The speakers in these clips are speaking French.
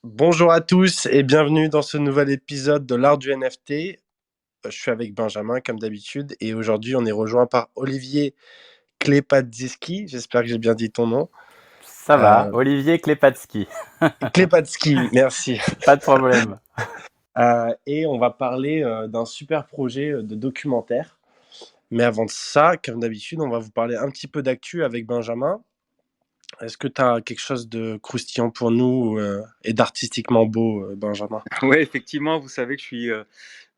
Bonjour à tous et bienvenue dans ce nouvel épisode de l'art du NFT. Je suis avec Benjamin comme d'habitude et aujourd'hui on est rejoint par Olivier Klepatzki. J'espère que j'ai bien dit ton nom. Ça va, Euh, Olivier Klepatsky, Klepatzki, merci. pas de problème. Et on va parler d'un super projet de documentaire. Mais avant de ça, comme d'habitude, on va vous parler un petit peu d'actu avec Benjamin. Est-ce que tu as quelque chose de croustillant pour nous et d'artistiquement beau, Benjamin? Ouais, effectivement, vous savez que je suis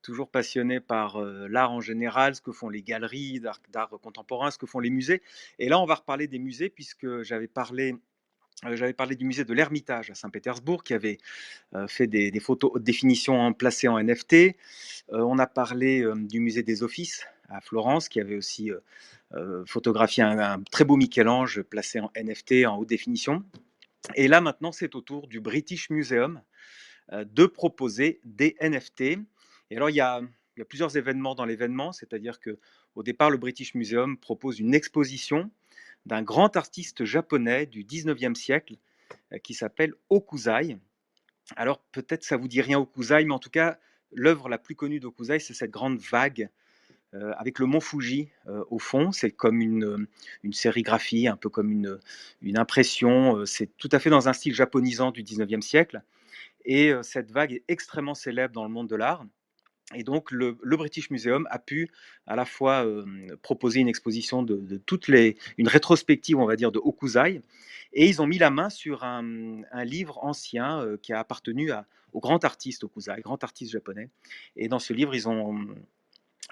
toujours passionné par l'art en général, ce que font les galeries d'art contemporain, ce que font les musées. Et là, on va reparler des musées puisque j'avais parlé du musée de l'Ermitage à Saint-Pétersbourg qui avait fait des photos haute définition placées en NFT. On a parlé du musée des Offices à Florence qui avait aussi photographié un très beau Michel-Ange placé en NFT en haute définition. Et là, maintenant, c'est au tour du British Museum de proposer des NFT. Et alors, il y a plusieurs événements dans l'événement, c'est-à-dire que au départ, le British Museum propose une exposition d'un grand artiste japonais du 19e siècle qui s'appelle Okuzai. Alors, peut-être ça vous dit rien Okuzai, mais en tout cas, l'œuvre la plus connue d'Okuzai, c'est cette grande vague avec le mont Fuji au fond. C'est comme une sérigraphie, un peu comme une impression. C'est tout à fait dans un style japonisant du 19e siècle. Et cette vague est extrêmement célèbre dans le monde de l'art. Et donc, le British Museum a pu à la fois proposer une exposition de une rétrospective, on va dire, de Okuzai. Et ils ont mis la main sur un livre ancien qui a appartenu au grand artiste Okuzai, grand artiste japonais. Et dans ce livre, ils ont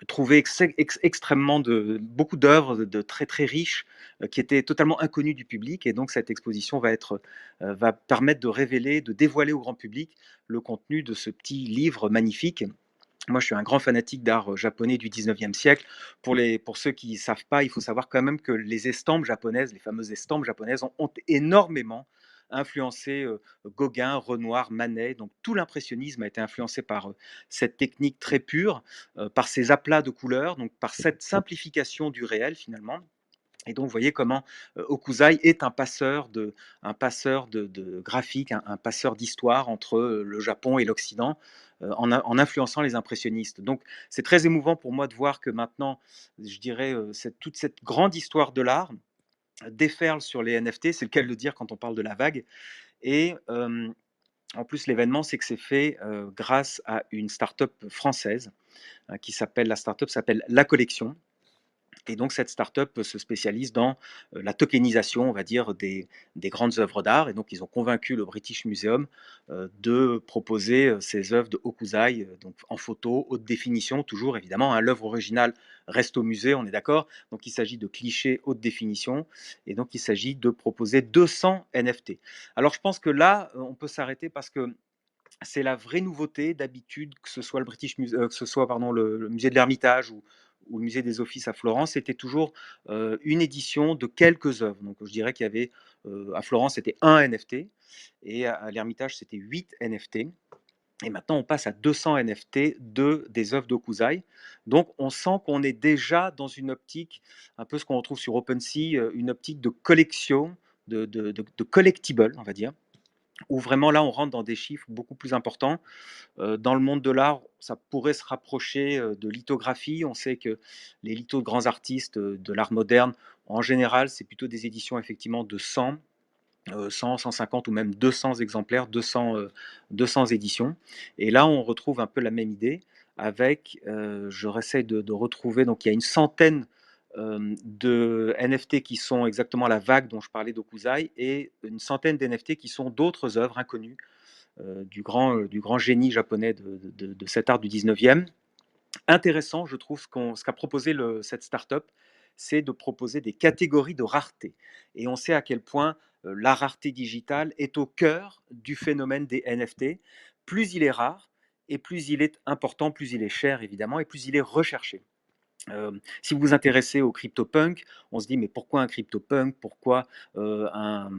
trouvé extrêmement beaucoup d'œuvres de très très riches qui étaient totalement inconnues du public. Et donc, cette exposition va permettre de révéler, de dévoiler au grand public le contenu de ce petit livre magnifique. Moi, je suis un grand fanatique d'art japonais du 19e siècle. Pour ceux qui ne savent pas, il faut savoir quand même que les estampes japonaises, les fameuses estampes japonaises, ont énormément influencé Gauguin, Renoir, Manet. Donc tout l'impressionnisme a été influencé par cette technique très pure, par ces aplats de couleurs, donc par cette simplification du réel finalement. Et donc, vous voyez comment Okuzai est un passeur de graphique, un passeur d'histoire entre le Japon et l'Occident, en influençant les impressionnistes. Donc, c'est très émouvant pour moi de voir que maintenant, je dirais, toute cette grande histoire de l'art déferle sur les NFT, c'est le cas de le dire quand on parle de la vague. Et en plus, l'événement, c'est que c'est fait grâce à une start-up française la start-up s'appelle La Collection. Et donc cette start-up se spécialise dans la tokenisation, on va dire, des grandes œuvres d'art. Et donc ils ont convaincu le British Museum de proposer ces œuvres de Hokusai, donc en photo, haute définition, toujours évidemment. Hein, l'œuvre originale reste au musée, on est d'accord. Donc il s'agit de clichés haute définition. Et donc il s'agit de proposer 200 NFT. Alors je pense que là, on peut s'arrêter parce que c'est la vraie nouveauté d'habitude, que ce soit que ce soit pardon, le musée de l'Ermitage ou le musée des Offices à Florence, c'était toujours une édition de quelques œuvres. Donc je dirais qu'il y avait à Florence c'était un NFT et à l'Ermitage c'était 8 NFT. Et maintenant on passe à 200 NFT des œuvres d'Okuzai. Donc on sent qu'on est déjà dans une optique, un peu ce qu'on retrouve sur OpenSea, une optique de collection, de collectible, on va dire où vraiment là on rentre dans des chiffres beaucoup plus importants. Dans le monde de l'art, ça pourrait se rapprocher de lithographie. On sait que les lithos de grands artistes de l'art moderne, en général, c'est plutôt des éditions effectivement de 100, 100, 150 ou même 200 exemplaires, 200 éditions. Et là, on retrouve un peu la même idée avec, je réessaie de retrouver, donc il y a une centaine de NFT qui sont exactement la vague dont je parlais d'Okuzai et une centaine d'NFT qui sont d'autres œuvres inconnues du grand génie japonais de cet art du 19e. Intéressant, je trouve, ce qu'a proposé cette start-up, c'est de proposer des catégories de rareté. Et on sait à quel point la rareté digitale est au cœur du phénomène des NFT. Plus il est rare, et plus il est important, plus il est cher, évidemment, et plus il est recherché. Si vous vous intéressez au CryptoPunk, on se dit mais pourquoi un CryptoPunk? Pourquoi un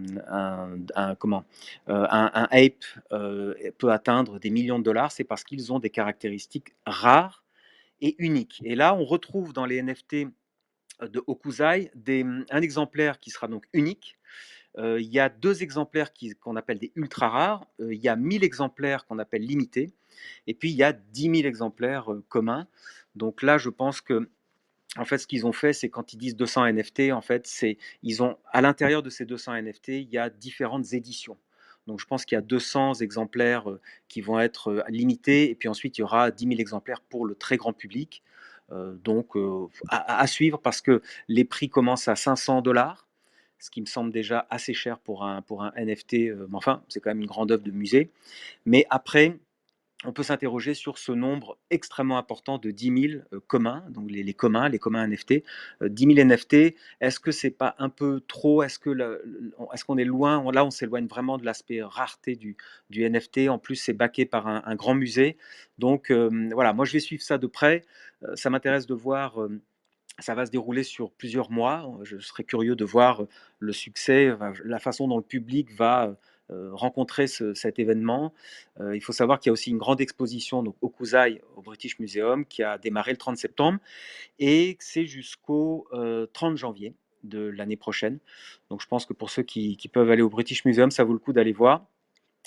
ape peut atteindre des millions de dollars? C'est parce qu'ils ont des caractéristiques rares et uniques. Et là, on retrouve dans les NFT de Okuzai un exemplaire qui sera donc unique, Il y a 2 exemplaires qu'on appelle des ultra rares, il y a 1000 exemplaires qu'on appelle limités, et puis il y a 10 000 exemplaires communs. Donc là, je pense que en fait, ce qu'ils ont fait, c'est quand ils disent 200 NFT, en fait, c'est ils ont à l'intérieur de ces 200 NFT, il y a différentes éditions. Donc, je pense qu'il y a 200 exemplaires qui vont être limités, et puis ensuite, il y aura 10 000 exemplaires pour le très grand public. Donc, à suivre parce que les prix commencent à 500 $, ce qui me semble déjà assez cher pour un NFT. Mais enfin, c'est quand même une grande œuvre de musée. Mais après, on peut s'interroger sur ce nombre extrêmement important de 10 000 communs, donc les communs NFT. 10 000 NFT, est-ce que c'est pas un peu trop? Est-ce qu'on est loin? Là, on s'éloigne vraiment de l'aspect rareté du NFT. En plus, c'est backé par un grand musée. Donc voilà, moi je vais suivre ça de près. Ça m'intéresse de voir. Ça va se dérouler sur plusieurs mois. Je serais curieux de voir le succès, la façon dont le public va rencontrer cet événement. Il faut savoir qu'il y a aussi une grande exposition donc, au Kusai, au British Museum, qui a démarré le 30 septembre et que c'est jusqu'au 30 janvier de l'année prochaine. Donc je pense que pour ceux qui peuvent aller au British Museum, ça vaut le coup d'aller voir.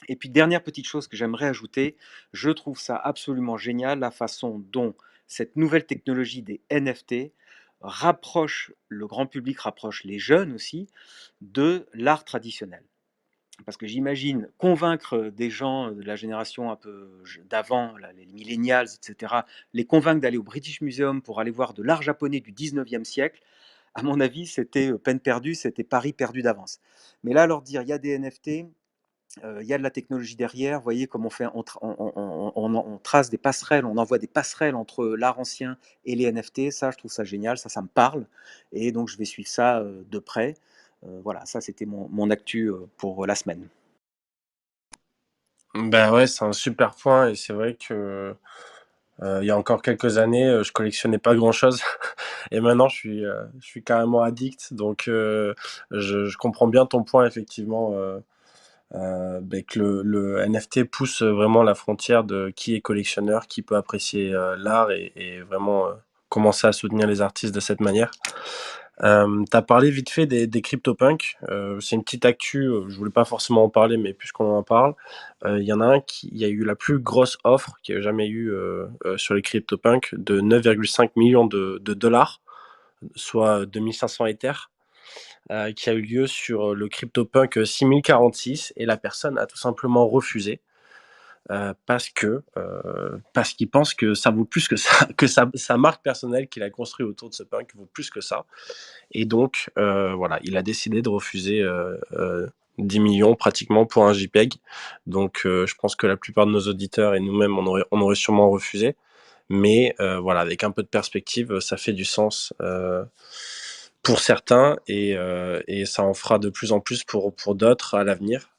Et puis, dernière petite chose que j'aimerais ajouter, je trouve ça absolument génial, la façon dont cette nouvelle technologie des NFT rapproche le grand public, rapproche les jeunes aussi, de l'art traditionnel. Parce que j'imagine convaincre des gens de la génération un peu d'avant, là, les millennials, etc., les convaincre d'aller au British Museum pour aller voir de l'art japonais du 19e siècle, à mon avis, c'était peine perdue, c'était pari perdu d'avance. Mais là, leur dire, il y a des NFT, il y a de la technologie derrière. Vous voyez comme on fait, on trace des passerelles, on envoie des passerelles entre l'art ancien et les NFT. Ça, je trouve ça génial, ça me parle. Et donc, je vais suivre ça de près. Voilà, ça, c'était mon actu pour la semaine. Ben ouais, c'est un super point et c'est vrai que il y a encore quelques années, je collectionnais pas grand-chose et maintenant je suis carrément addict. Donc je comprends bien ton point effectivement, ben que le NFT pousse vraiment la frontière de qui est collectionneur, qui peut apprécier l'art et vraiment commencer à soutenir les artistes de cette manière. Tu parlé vite fait des CryptoPunks. C'est une petite actu, je voulais pas forcément en parler, mais puisqu'on en parle, il y en a un il y a eu la plus grosse offre qu'il y a jamais eu sur les CryptoPunks de 9,5 millions de dollars, soit 2500 Ethers, qui a eu lieu sur le CryptoPunk 6046 et la personne a tout simplement refusé. Parce qu'il pense que ça vaut plus que ça, que sa marque personnelle qu'il a construit autour de ce punk vaut plus que ça. Et donc, voilà, il a décidé de refuser 10 millions pratiquement pour un JPEG. Donc, je pense que la plupart de nos auditeurs et nous-mêmes, on aurait sûrement refusé. Mais voilà, avec un peu de perspective, ça fait du sens pour certains et ça en fera de plus en plus pour d'autres à l'avenir.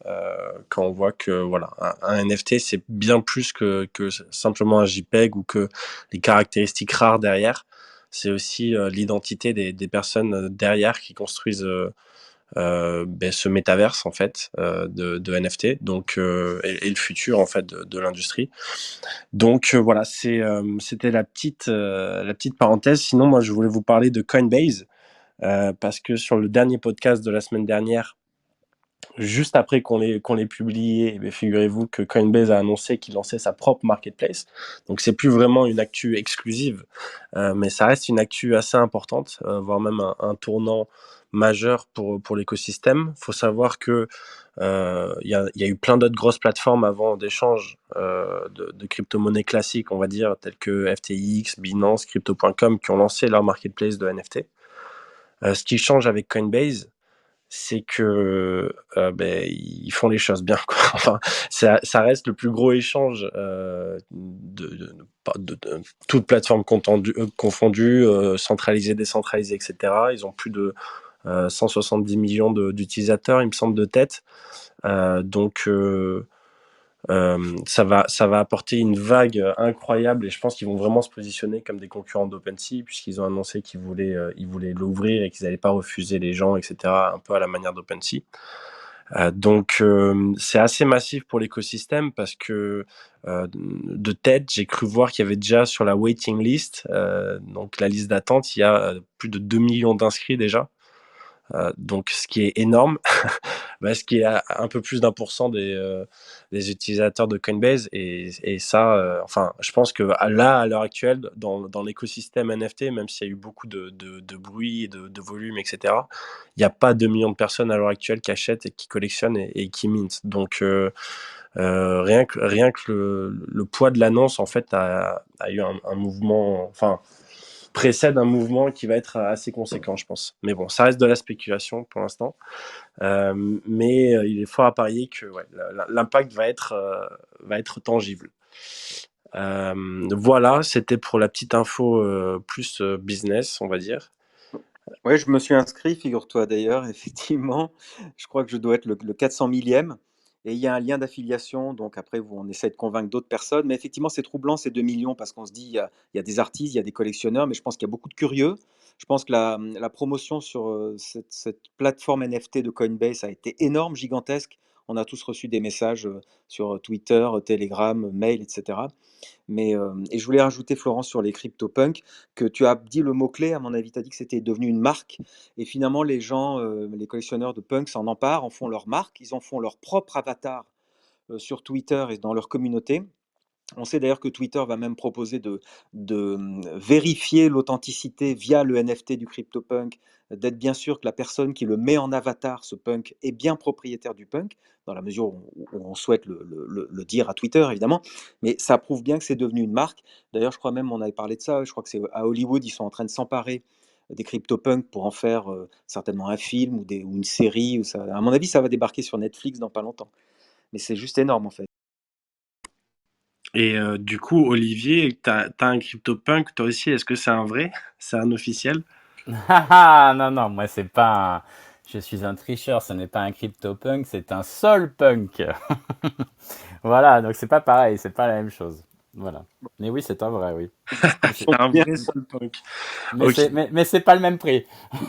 Quand on voit que voilà, un NFT, c'est bien plus que simplement un JPEG ou que les caractéristiques rares derrière. C'est aussi l'identité des personnes derrière qui construisent ben, ce métaverse en fait de NFT donc et le futur en fait de l'industrie. Donc voilà, c'était la petite parenthèse. Sinon, moi, je voulais vous parler de Coinbase parce que sur le dernier podcast de la semaine dernière, juste après qu'on l'ait publié, eh bien, figurez-vous que Coinbase a annoncé qu'il lançait sa propre marketplace. Donc c'est plus vraiment une actu exclusive, mais ça reste une actu assez importante, voire même un tournant majeur pour l'écosystème. Il faut savoir que y a eu plein d'autres grosses plateformes avant d'échange de crypto-monnaies classiques, on va dire, telles que FTX, Binance, Crypto.com, qui ont lancé leur marketplace de NFT. Ce qui change avec Coinbase, c'est que ben, ils font les choses bien, quoi. Enfin, ça reste le plus gros échange de toute plateforme confondue, centralisée, décentralisée, etc. Ils ont plus de 170 millions d'utilisateurs, il me semble, de tête. Donc, ça va apporter une vague incroyable et je pense qu'ils vont vraiment se positionner comme des concurrents d'OpenSea puisqu'ils ont annoncé ils voulaient l'ouvrir et qu'ils n'allaient pas refuser les gens, etc. Un peu à la manière d'OpenSea. Donc c'est assez massif pour l'écosystème parce que de tête, j'ai cru voir qu'il y avait déjà sur la waiting list, donc la liste d'attente, il y a plus de 2 millions d'inscrits déjà. Donc ce qui est énorme, bah, ce qui est un peu plus d'1% des utilisateurs de Coinbase et ça, enfin, je pense que là, à l'heure actuelle, dans l'écosystème NFT, même s'il y a eu beaucoup de bruit, de volume, etc., il n'y a pas 2 millions de personnes à l'heure actuelle qui achètent et qui collectionnent et qui mintent. Donc, rien que le poids de l'annonce, en fait, a eu un mouvement, enfin, précède un mouvement qui va être assez conséquent, je pense. Mais bon, ça reste de la spéculation pour l'instant. Mais il est fort à parier que ouais, l'impact va être tangible. Voilà, c'était pour la petite info plus business, on va dire. Ouais, je me suis inscrit, figure-toi d'ailleurs, effectivement. Je crois que je dois être le 400 millième. Et il y a un lien d'affiliation. Donc après, on essaie de convaincre d'autres personnes. Mais effectivement, c'est troublant ces 2 millions parce qu'on se dit, il y a des artistes, il y a des collectionneurs, mais je pense qu'il y a beaucoup de curieux. Je pense que la promotion sur cette plateforme NFT de Coinbase a été énorme, gigantesque. On a tous reçu des messages sur Twitter, Telegram, mail, etc. Mais, et je voulais rajouter, Florence, sur les CryptoPunks, que tu as dit le mot-clé, à mon avis, tu as dit que c'était devenu une marque. Et finalement, les gens, les collectionneurs de punks s'en emparent, en font leur marque, ils en font leur propre avatar sur Twitter et dans leur communauté. On sait d'ailleurs que Twitter va même proposer de vérifier l'authenticité via le NFT du CryptoPunk, d'être bien sûr que la personne qui le met en avatar, ce punk, est bien propriétaire du punk, dans la mesure où on souhaite le dire à Twitter, évidemment. Mais ça prouve bien que c'est devenu une marque. D'ailleurs, je crois même, on avait parlé de ça, je crois que c'est à Hollywood, ils sont en train de s'emparer des CryptoPunks pour en faire certainement un film ou une série. À mon avis, ça va débarquer sur Netflix dans pas longtemps. Mais c'est juste énorme, en fait. Et du coup, Olivier, t'as un CryptoPunk, toi aussi, est-ce que c'est un vrai? C'est un officiel? Ah, non, non, moi, c'est pas un... Je suis un tricheur, ce n'est pas un CryptoPunk, c'est un Solpunk. Voilà, donc c'est pas pareil, c'est pas la même chose. Voilà. Mais oui, c'est un vrai, oui. Mais C'est c'est un Bien. vrai Solpunk. mais Ok. c'est- mais, mais c'est pas le même prix.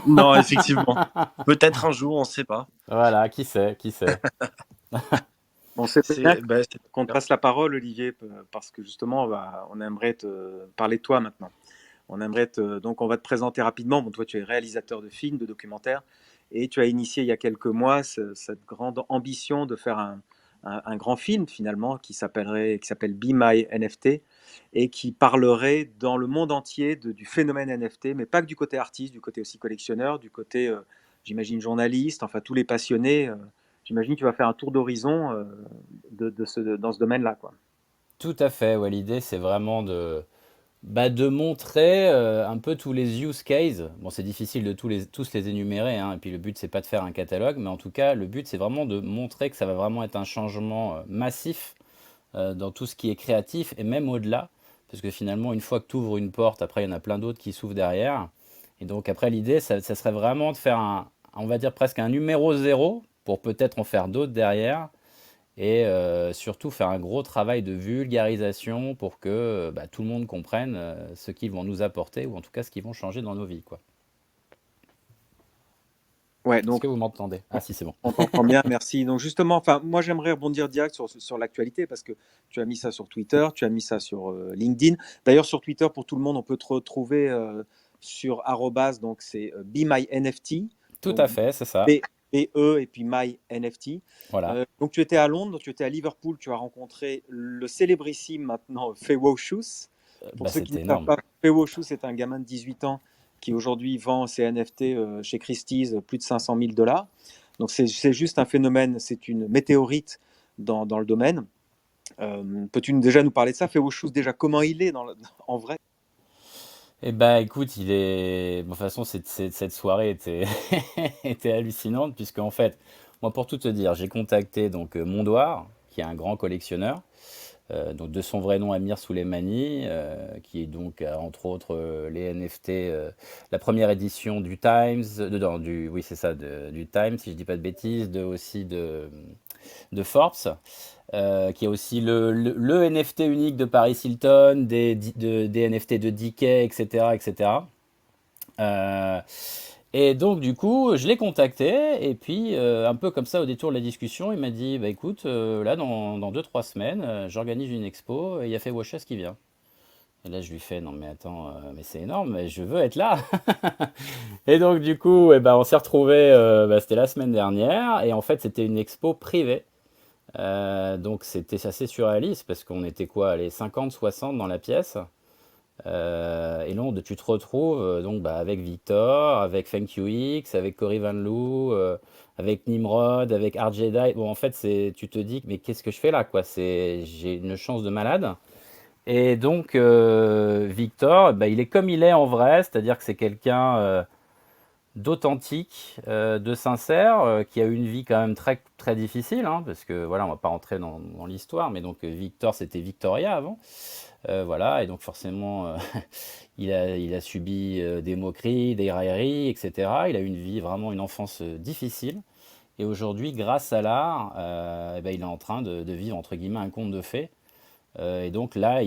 Non, effectivement. Peut-être un jour, on ne sait pas. Voilà, qui sait, qui sait. On sait bien C'est qu'on te bien. passe la parole, Olivier, parce que justement, on aimerait te parler de toi maintenant. Donc, on va te présenter rapidement. Bon, toi, tu es réalisateur de films, de documentaires, et tu as initié il y a quelques mois cette grande ambition de faire un grand film finalement qui s'appelle Be My NFT et qui parlerait dans le monde entier du phénomène NFT, mais pas que du côté artiste, du côté aussi collectionneur, du côté, j'imagine, journaliste, enfin tous les passionnés. J'imagine que tu vas faire un tour d'horizon dans ce domaine-là, quoi. Tout à fait, ouais, l'idée c'est vraiment de montrer un peu tous les use cases. Bon, c'est difficile de tous les énumérer, hein, et puis le but c'est pas de faire un catalogue, mais en tout cas le but c'est vraiment de montrer que ça va vraiment être un changement massif dans tout ce qui est créatif et même au-delà, parce que finalement une fois que tu ouvres une porte, après il y en a plein d'autres qui s'ouvrent derrière. Et donc après l'idée ça serait vraiment de faire on va dire presque un numéro zéro pour peut-être en faire d'autres derrière et surtout faire un gros travail de vulgarisation pour que bah, tout le monde comprenne ce qu'ils vont nous apporter ou en tout cas ce qu'ils vont changer dans nos vies, quoi. Ouais, Est-ce donc que vous m'entendez? Ah si, c'est bon. on t'entend bien, merci. Donc justement, enfin, moi j'aimerais rebondir direct sur l'actualité parce que tu as mis ça sur Twitter, tu as mis ça sur LinkedIn. D'ailleurs, sur Twitter, pour tout le monde, on peut te retrouver sur arrobase, donc c'est Be My NFT, Tout donc à fait, c'est ça. BE et puis My NFT. Voilà. Donc tu étais à Londres, tu étais à Liverpool, tu as rencontré le célébrissime maintenant Feo Shoes. Pour Bah, ceux qui ne c'était savent énorme. pas, Feo Shoes c'est un gamin de 18 ans qui aujourd'hui vend ses NFT chez Christie's plus de 500 000 dollars. Donc c'est juste un phénomène, c'est une météorite dans le domaine. Peux-tu déjà nous parler de ça, Feo Shoes, déjà comment il est en vrai? Eh ben, écoute, bon, de toute façon, cette soirée était, était hallucinante, puisque en fait, moi, pour tout te dire, j'ai contacté donc Mondoir, qui est un grand collectionneur, donc de son vrai nom Amir Souleimani, qui est donc entre autres les NFT, la première édition du Times, oui c'est ça, du Times, si je dis pas de bêtises, aussi de Forbes, qui est aussi le NFT unique de Paris Hilton, des NFT de Decay, etc., etc. Euh, et donc, du coup, je l'ai contacté, et puis, un peu comme ça, au détour de la discussion, il m'a dit, bah écoute, là, dans 2-3 semaines, j'organise une expo, et il y a fait Washes qui vient. Et là, je lui fais, non mais attends, mais c'est énorme, mais je veux être là. Et donc du coup, eh ben, on s'est retrouvés, c'était la semaine dernière, et en fait c'était une expo privée. Donc c'était assez surréaliste parce qu'on était quoi, les 50, 60 dans la pièce. Et là, tu te retrouves donc bah, avec Victor, avec FenQX, avec Cory Van Loo, avec Nimrod, avec Art Jedi. Bon, en fait, tu te dis, mais qu'est-ce que je fais là, quoi? J'ai une chance de malade. Et donc, Victor, bah, il est comme il est en vrai, c'est-à-dire que c'est quelqu'un d'authentique, de sincère, qui a eu une vie quand même très, très difficile, hein, parce que voilà, on va pas rentrer dans l'histoire, mais donc Victor, c'était Victoria avant. Voilà, et donc forcément, il a subi des moqueries, des railleries, etc. Il a eu une vie, vraiment une enfance difficile. Et aujourd'hui, grâce à l'art, eh ben, il est en train de vivre, entre guillemets, un conte de fées. Et donc là,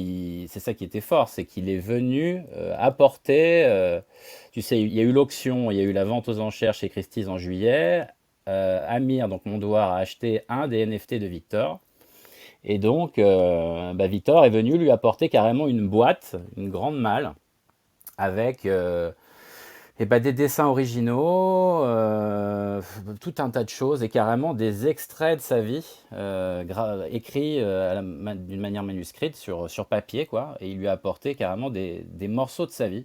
c'est ça qui était fort, c'est qu'il est venu apporter, tu sais, il y a eu l'auction, il y a eu la vente aux enchères chez Christie's en juillet. Amir, donc Mondoir, a acheté un des NFT de Victor. Et donc, bah, Victor est venu lui apporter carrément une boîte, une grande malle, avec et bah, des dessins originaux, tout un tas de choses, et carrément des extraits de sa vie, écrits d'une manière manuscrite sur papier, quoi. Et il lui a apporté carrément des morceaux de sa vie.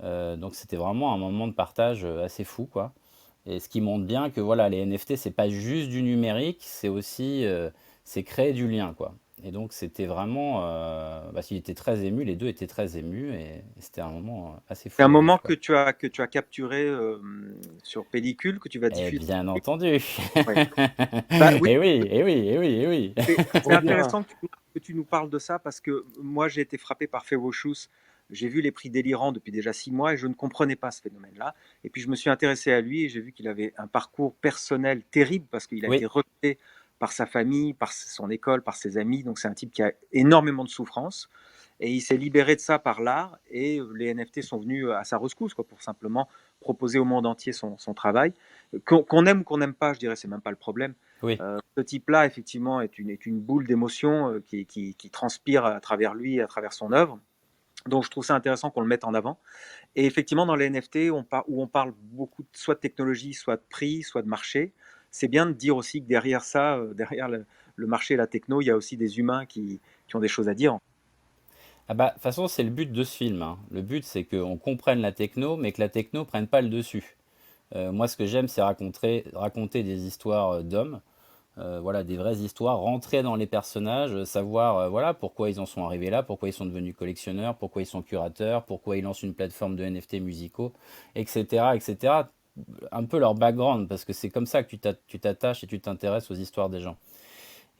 Donc c'était vraiment un moment de partage assez fou, quoi. Et ce qui montre bien que voilà, les NFT, c'est pas juste du numérique, c'est aussi c'est créer du lien, quoi. Et donc c'était vraiment, parce qu'il était très ému, les deux étaient très émus, et c'était un moment assez C'est fou un à vivre, moment quoi. que tu as capturé sur pellicule, que tu vas Eh diffuser. bien entendu. Ouais. Bah oui, Eh oui, eh oui, eh oui, eh oui. c'est Trop bien. intéressant que tu nous parles de ça parce que moi j'ai été frappé par Fewoshoes. J'ai vu les prix délirants depuis déjà 6 mois et je ne comprenais pas ce phénomène-là. Et puis je me suis intéressé à lui et j'ai vu qu'il avait un parcours personnel terrible parce qu'il a été Oui, rejeté par sa famille, par son école, par ses amis. Donc c'est un type qui a énormément de souffrance. Et il s'est libéré de ça par l'art et les NFT sont venus à sa rescousse quoi, pour simplement proposer au monde entier son travail. Qu'on aime ou qu'on n'aime pas, je dirais, c'est même pas le problème. oui. Ce type-là, effectivement, est une boule d'émotion qui transpire à travers lui et à travers son œuvre. Donc, je trouve ça intéressant qu'on le mette en avant. Et effectivement, dans les NFT, où on parle beaucoup soit de technologie, soit de prix, soit de marché, c'est bien de dire aussi que derrière ça, derrière le marché et la techno, il y a aussi des humains qui ont des choses à dire. Ah bah, de toute façon, c'est le but de ce film, hein. Le but, c'est qu'on comprenne la techno, mais que la techno prenne pas le dessus. Moi, ce que j'aime, c'est raconter des histoires d'hommes, voilà, des vraies histoires, rentrer dans les personnages, savoir voilà, pourquoi ils en sont arrivés là, pourquoi ils sont devenus collectionneurs, pourquoi ils sont curateurs, pourquoi ils lancent une plateforme de NFT musicaux, etc., etc. Un peu leur background, parce que c'est comme ça que tu t'attaches et tu t'intéresses aux histoires des gens.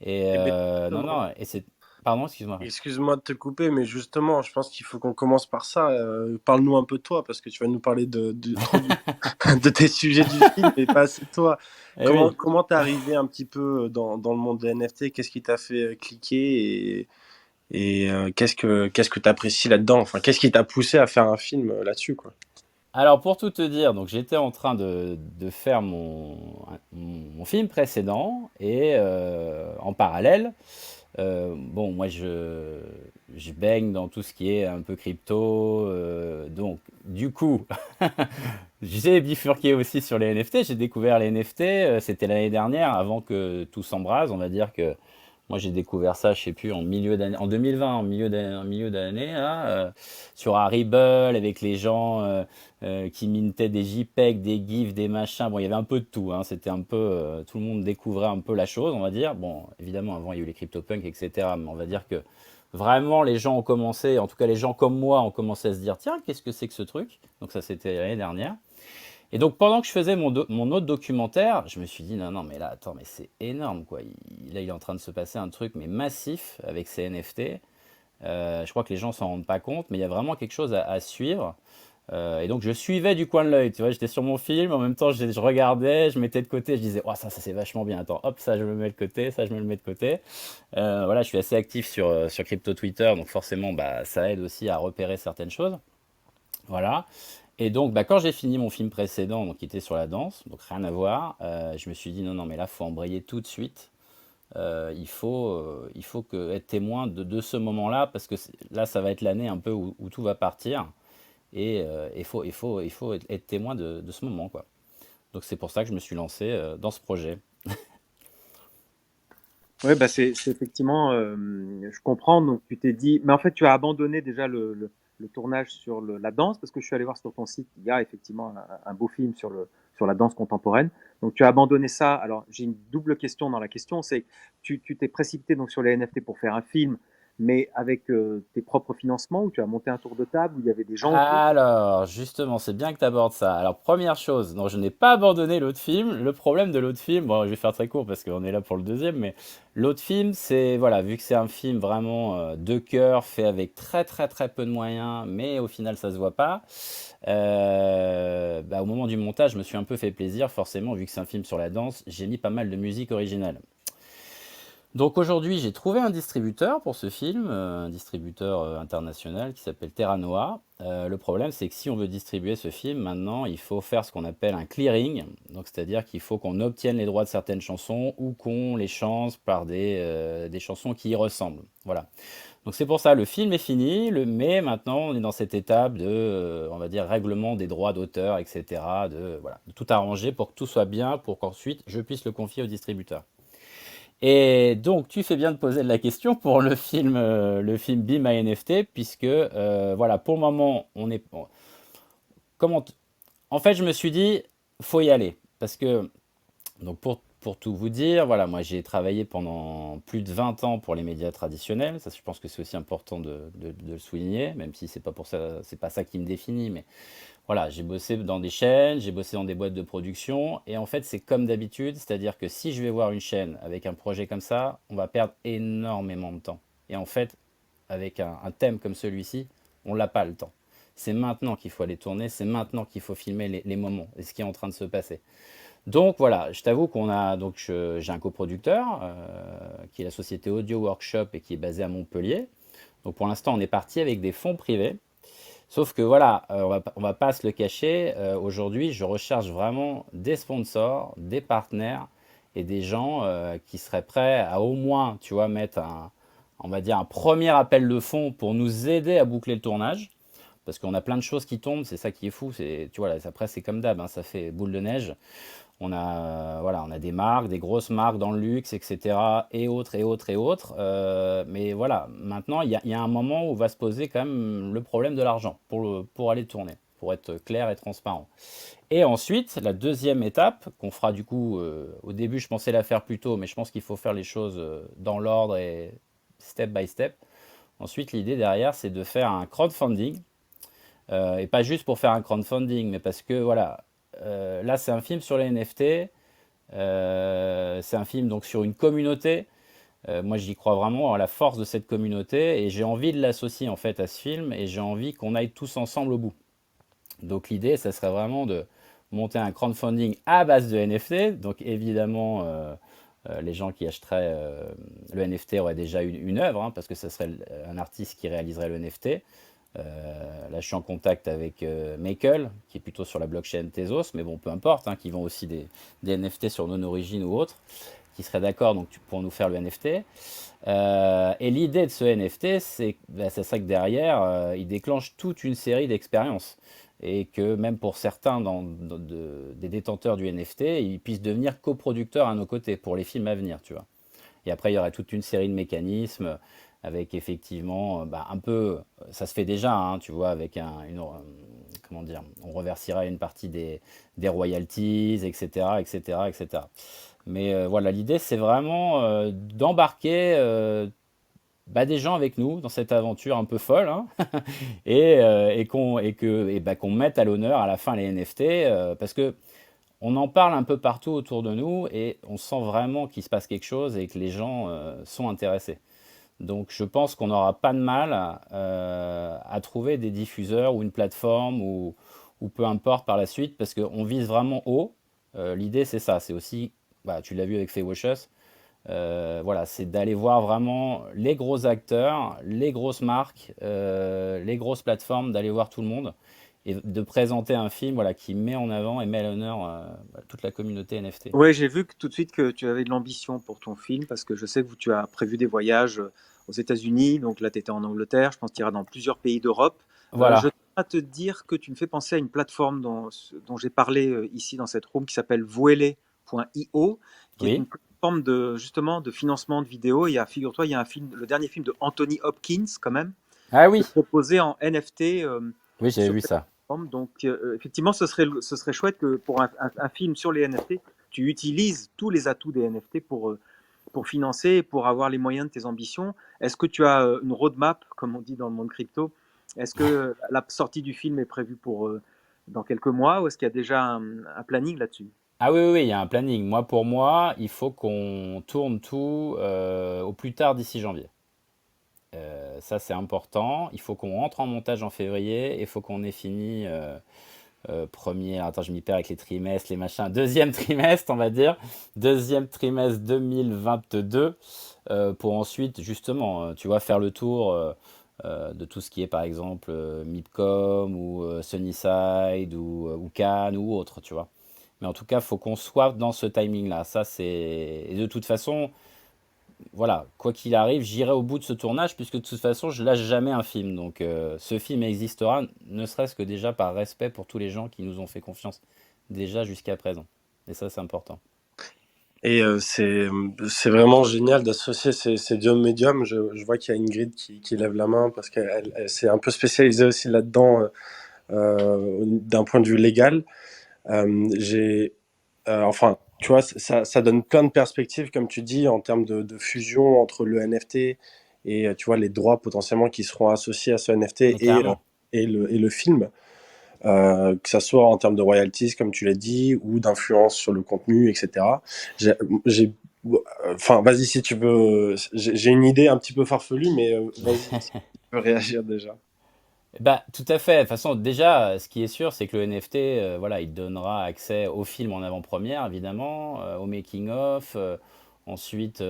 Et Eh ben, non, justement, non, et c'est... Pardon, excuse-moi. excuse-moi de te couper, mais justement, je pense qu'il faut qu'on commence par ça. Parle-nous un peu de toi, parce que tu vas nous parler de tes sujets du film, mais pas assez de toi. Eh oui. Comment t'es arrivé un petit peu dans le monde des NFT? Qu'est-ce qui t'a fait cliquer et qu'est-ce que t'apprécies là-dedans? Enfin, qu'est-ce qui t'a poussé à faire un film là-dessus, quoi? Alors pour tout te dire, donc j'étais en train de faire mon film précédent, et en parallèle, bon, moi je baigne dans tout ce qui est un peu crypto, donc du coup j'ai bifurqué aussi sur les NFT. J'ai découvert les NFT, c'était l'année dernière, avant que tout s'embrase, on va dire que moi j'ai découvert ça, je sais plus, en milieu d'année, en 2020, en milieu d'année, là, sur Harible, avec les gens qui mintaient des JPEG, des GIFs, des machins. Bon, il y avait un peu de tout, hein. C'était un peu, tout le monde découvrait un peu la chose, on va dire. Bon, évidemment, avant il y a eu les CryptoPunks, etc. Mais on va dire que vraiment les gens ont commencé, en tout cas les gens comme moi, ont commencé à se dire, tiens, qu'est-ce que c'est que ce truc? Donc ça, c'était l'année dernière. Et donc pendant que je faisais mon autre documentaire, je me suis dit non, non, mais là, attends, mais c'est énorme, quoi. Là, il est en train de se passer un truc mais massif avec ces NFT. Je crois que les gens s'en rendent pas compte, mais il y a vraiment quelque chose à suivre. Et donc je suivais du coin de l'œil, tu vois, j'étais sur mon film, en même temps je regardais, je mettais de côté, je disais, oh ça c'est vachement bien, attends, hop, ça je me mets de côté, ça je me le mets de côté. Voilà, je suis assez actif sur Crypto Twitter, donc forcément bah, ça aide aussi à repérer certaines choses. Voilà. Et donc, bah, quand j'ai fini mon film précédent, donc qui était sur la danse, donc rien à voir, je me suis dit non, non, mais là, faut embrayer tout de suite. il faut être témoin de ce moment-là, parce que là, ça va être l'année un peu où tout va partir, et il faut être témoin de ce moment, quoi. Donc c'est pour ça que je me suis lancé dans ce projet. Ouais, bah c'est effectivement, je comprends. Donc tu t'es dit, mais en fait, tu as abandonné déjà le tournage sur la danse, parce que je suis allé voir sur ton site, il y a effectivement un beau film sur la danse contemporaine. Donc tu as abandonné ça. Alors j'ai une double question dans la question, c'est tu t'es précipité donc sur les NFT pour faire un film, mais avec tes propres financements, ou tu as monté un tour de table où il y avait des gens autour? Alors, justement, c'est bien que tu abordes ça. Alors, première chose, non, je n'ai pas abandonné l'autre film. Le problème de l'autre film, bon, je vais faire très court parce qu'on est là pour le deuxième, mais l'autre film, c'est, voilà, vu que c'est un film vraiment de cœur, fait avec très très très peu de moyens, mais au final, ça se voit pas. Bah, au moment du montage, je me suis un peu fait plaisir, forcément, vu que c'est un film sur la danse, j'ai mis pas mal de musique originale. Donc aujourd'hui, j'ai trouvé un distributeur pour ce film, un distributeur international qui s'appelle Terra Noir. Le problème, c'est que si on veut distribuer ce film, maintenant, il faut faire ce qu'on appelle un clearing. Donc, c'est-à-dire qu'il faut qu'on obtienne les droits de certaines chansons ou qu'on les change par des chansons qui y ressemblent. Voilà. Donc c'est pour ça, le film est fini, mais maintenant, on est dans cette étape de, on va dire, règlement des droits d'auteur, etc. Voilà, de tout arranger pour que tout soit bien, pour qu'ensuite, je puisse le confier au distributeur. Et donc, tu fais bien de poser la question pour le film Be My NFT, puisque voilà, pour le moment, on est. Comment En fait, je me suis dit, faut y aller, parce que donc pour tout vous dire, voilà, moi j'ai travaillé pendant plus de 20 ans pour les médias traditionnels. Ça, je pense que c'est aussi important de le souligner, même si c'est pas pour ça, c'est pas ça qui me définit, mais voilà, j'ai bossé dans des chaînes, j'ai bossé dans des boîtes de production, et en fait, c'est comme d'habitude, c'est-à-dire que si je vais voir une chaîne avec un projet comme ça, on va perdre énormément de temps. Et en fait, avec un thème comme celui-ci, on n'a pas le temps. C'est maintenant qu'il faut aller tourner, c'est maintenant qu'il faut filmer les moments et ce qui est en train de se passer. Donc voilà, je t'avoue j'ai un coproducteur qui est la société Audio Workshop et qui est basé à Montpellier. Donc pour l'instant, on est parti avec des fonds privés. Sauf que voilà, on va pas se le cacher, aujourd'hui, je recherche vraiment des sponsors, des partenaires et des gens qui seraient prêts à au moins, tu vois, on va dire un premier appel de fonds pour nous aider à boucler le tournage. Parce qu'on a plein de choses qui tombent, c'est ça qui est fou. Tu vois, là, après, c'est comme d'hab, hein, ça fait boule de neige. Voilà, on a des marques, des grosses marques dans le luxe, etc. Et autres, et autres, et autres. Mais voilà, maintenant, il y a un moment où va se poser quand même le problème de l'argent pour aller tourner, pour être clair et transparent. Et ensuite, la deuxième étape, qu'on fera du coup, au début, je pensais la faire plus tôt, mais je pense qu'il faut faire les choses dans l'ordre et step by step. Ensuite, l'idée derrière, c'est de faire un crowdfunding. Et pas juste pour faire un crowdfunding, mais parce que voilà, là, c'est un film sur les NFT. C'est un film donc sur une communauté. Moi, j'y crois vraiment à la force de cette communauté et j'ai envie de l'associer en fait à ce film et j'ai envie qu'on aille tous ensemble au bout. Donc l'idée, ça serait vraiment de monter un crowdfunding à base de NFT. Donc évidemment, les gens qui achèteraient le NFT auraient déjà une œuvre, hein, parce que ce serait un artiste qui réaliserait le NFT. Là, je suis en contact avec Makel, qui est plutôt sur la blockchain Tezos, mais bon, peu importe, hein, qui vend aussi des NFT sur non-origine ou autre, qui serait d'accord donc pour nous faire le NFT. Et l'idée de ce NFT, c'est bah, ça serait que derrière, il déclenche toute une série d'expériences. Et que même pour certains des détenteurs du NFT, ils puissent devenir coproducteurs à nos côtés pour les films à venir, tu vois. Et après, il y aurait toute une série de mécanismes avec effectivement, bah, un peu, ça se fait déjà, hein, tu vois, avec comment dire, on reversira une partie des royalties, etc., etc., etc. Mais voilà, l'idée, c'est vraiment d'embarquer bah, des gens avec nous dans cette aventure un peu folle, hein, et qu'on mette à l'honneur à la fin les NFT, parce que on en parle un peu partout autour de nous et on sent vraiment qu'il se passe quelque chose et que les gens sont intéressés. Donc je pense qu'on n'aura pas de mal à trouver des diffuseurs ou une plateforme ou peu importe par la suite parce qu'on vise vraiment haut. L'idée c'est ça, c'est aussi, bah, tu l'as vu avec Fewashes, voilà, c'est d'aller voir vraiment les gros acteurs, les grosses marques, les grosses plateformes, d'aller voir tout le monde et de présenter un film voilà, qui met en avant et met à l'honneur toute la communauté NFT. Ouais, j'ai vu que tout de suite que tu avais de l'ambition pour ton film parce que je sais que tu as prévu des voyages aux États-Unis. Donc là, tu étais en Angleterre. Je pense que tu iras dans plusieurs pays d'Europe. Je Voilà, tiens à te dire que tu me fais penser à une plateforme dont j'ai parlé ici dans cette room qui s'appelle Vuele.io, qui est une oui. plateforme justement de financement de vidéos. Figure-toi, il y a un film, le dernier film de Anthony Hopkins, quand même, Ah qui oui, est proposé en NFT oui, j'avais sur vu cette ça. plateforme. Donc, effectivement, ce serait chouette que pour un film sur les NFT, tu utilises tous les atouts des NFT pour financer et pour avoir les moyens de tes ambitions. Est-ce que tu as une roadmap, comme on dit dans le monde crypto? Est-ce que la sortie du film est prévue pour dans quelques mois ou est-ce qu'il y a déjà un planning là-dessus? Ah oui, oui, oui, il y a un planning. Moi, pour moi, il faut qu'on tourne tout au plus tard d'ici janvier. Ça, c'est important. Il faut qu'on rentre en montage en février et il faut qu'on ait fini premier. Attends, je m'y perds avec les trimestres, les machins. Deuxième trimestre, on va dire. Deuxième trimestre 2022 pour ensuite, justement, tu vois, faire le tour de tout ce qui est, par exemple, Mipcom ou Sunnyside ou Cannes ou autre, tu vois. Mais en tout cas, il faut qu'on soit dans ce timing-là. Ça, c'est. Et de toute façon, voilà, quoi qu'il arrive, j'irai au bout de ce tournage, puisque de toute façon, je lâche jamais un film. Donc, ce film existera, ne serait-ce que déjà par respect pour tous les gens qui nous ont fait confiance, déjà jusqu'à présent. Et ça, c'est important. Et c'est vraiment génial d'associer ces deux médiums. Je vois qu'il y a Ingrid qui lève la main parce qu'elle s'est un peu spécialisée aussi là-dedans d'un point de vue légal. J'ai enfin, tu vois, ça donne plein de perspectives, comme tu dis, en termes de fusion entre le NFT et tu vois, les droits potentiellement qui seront associés à ce Mais NFT carrément. et le film, que ça soit en termes de royalties, comme tu l'as dit, ou d'influence sur le contenu, etc. J'ai, j'ai- enfin, vas-y si tu veux. J'ai une idée un petit peu farfelue, mais vas-y, si tu peux réagir déjà. Bah, tout à fait. De toute façon, déjà, ce qui est sûr, c'est que le NFT, voilà, il donnera accès au film en avant-première, évidemment, au making-of. Ensuite,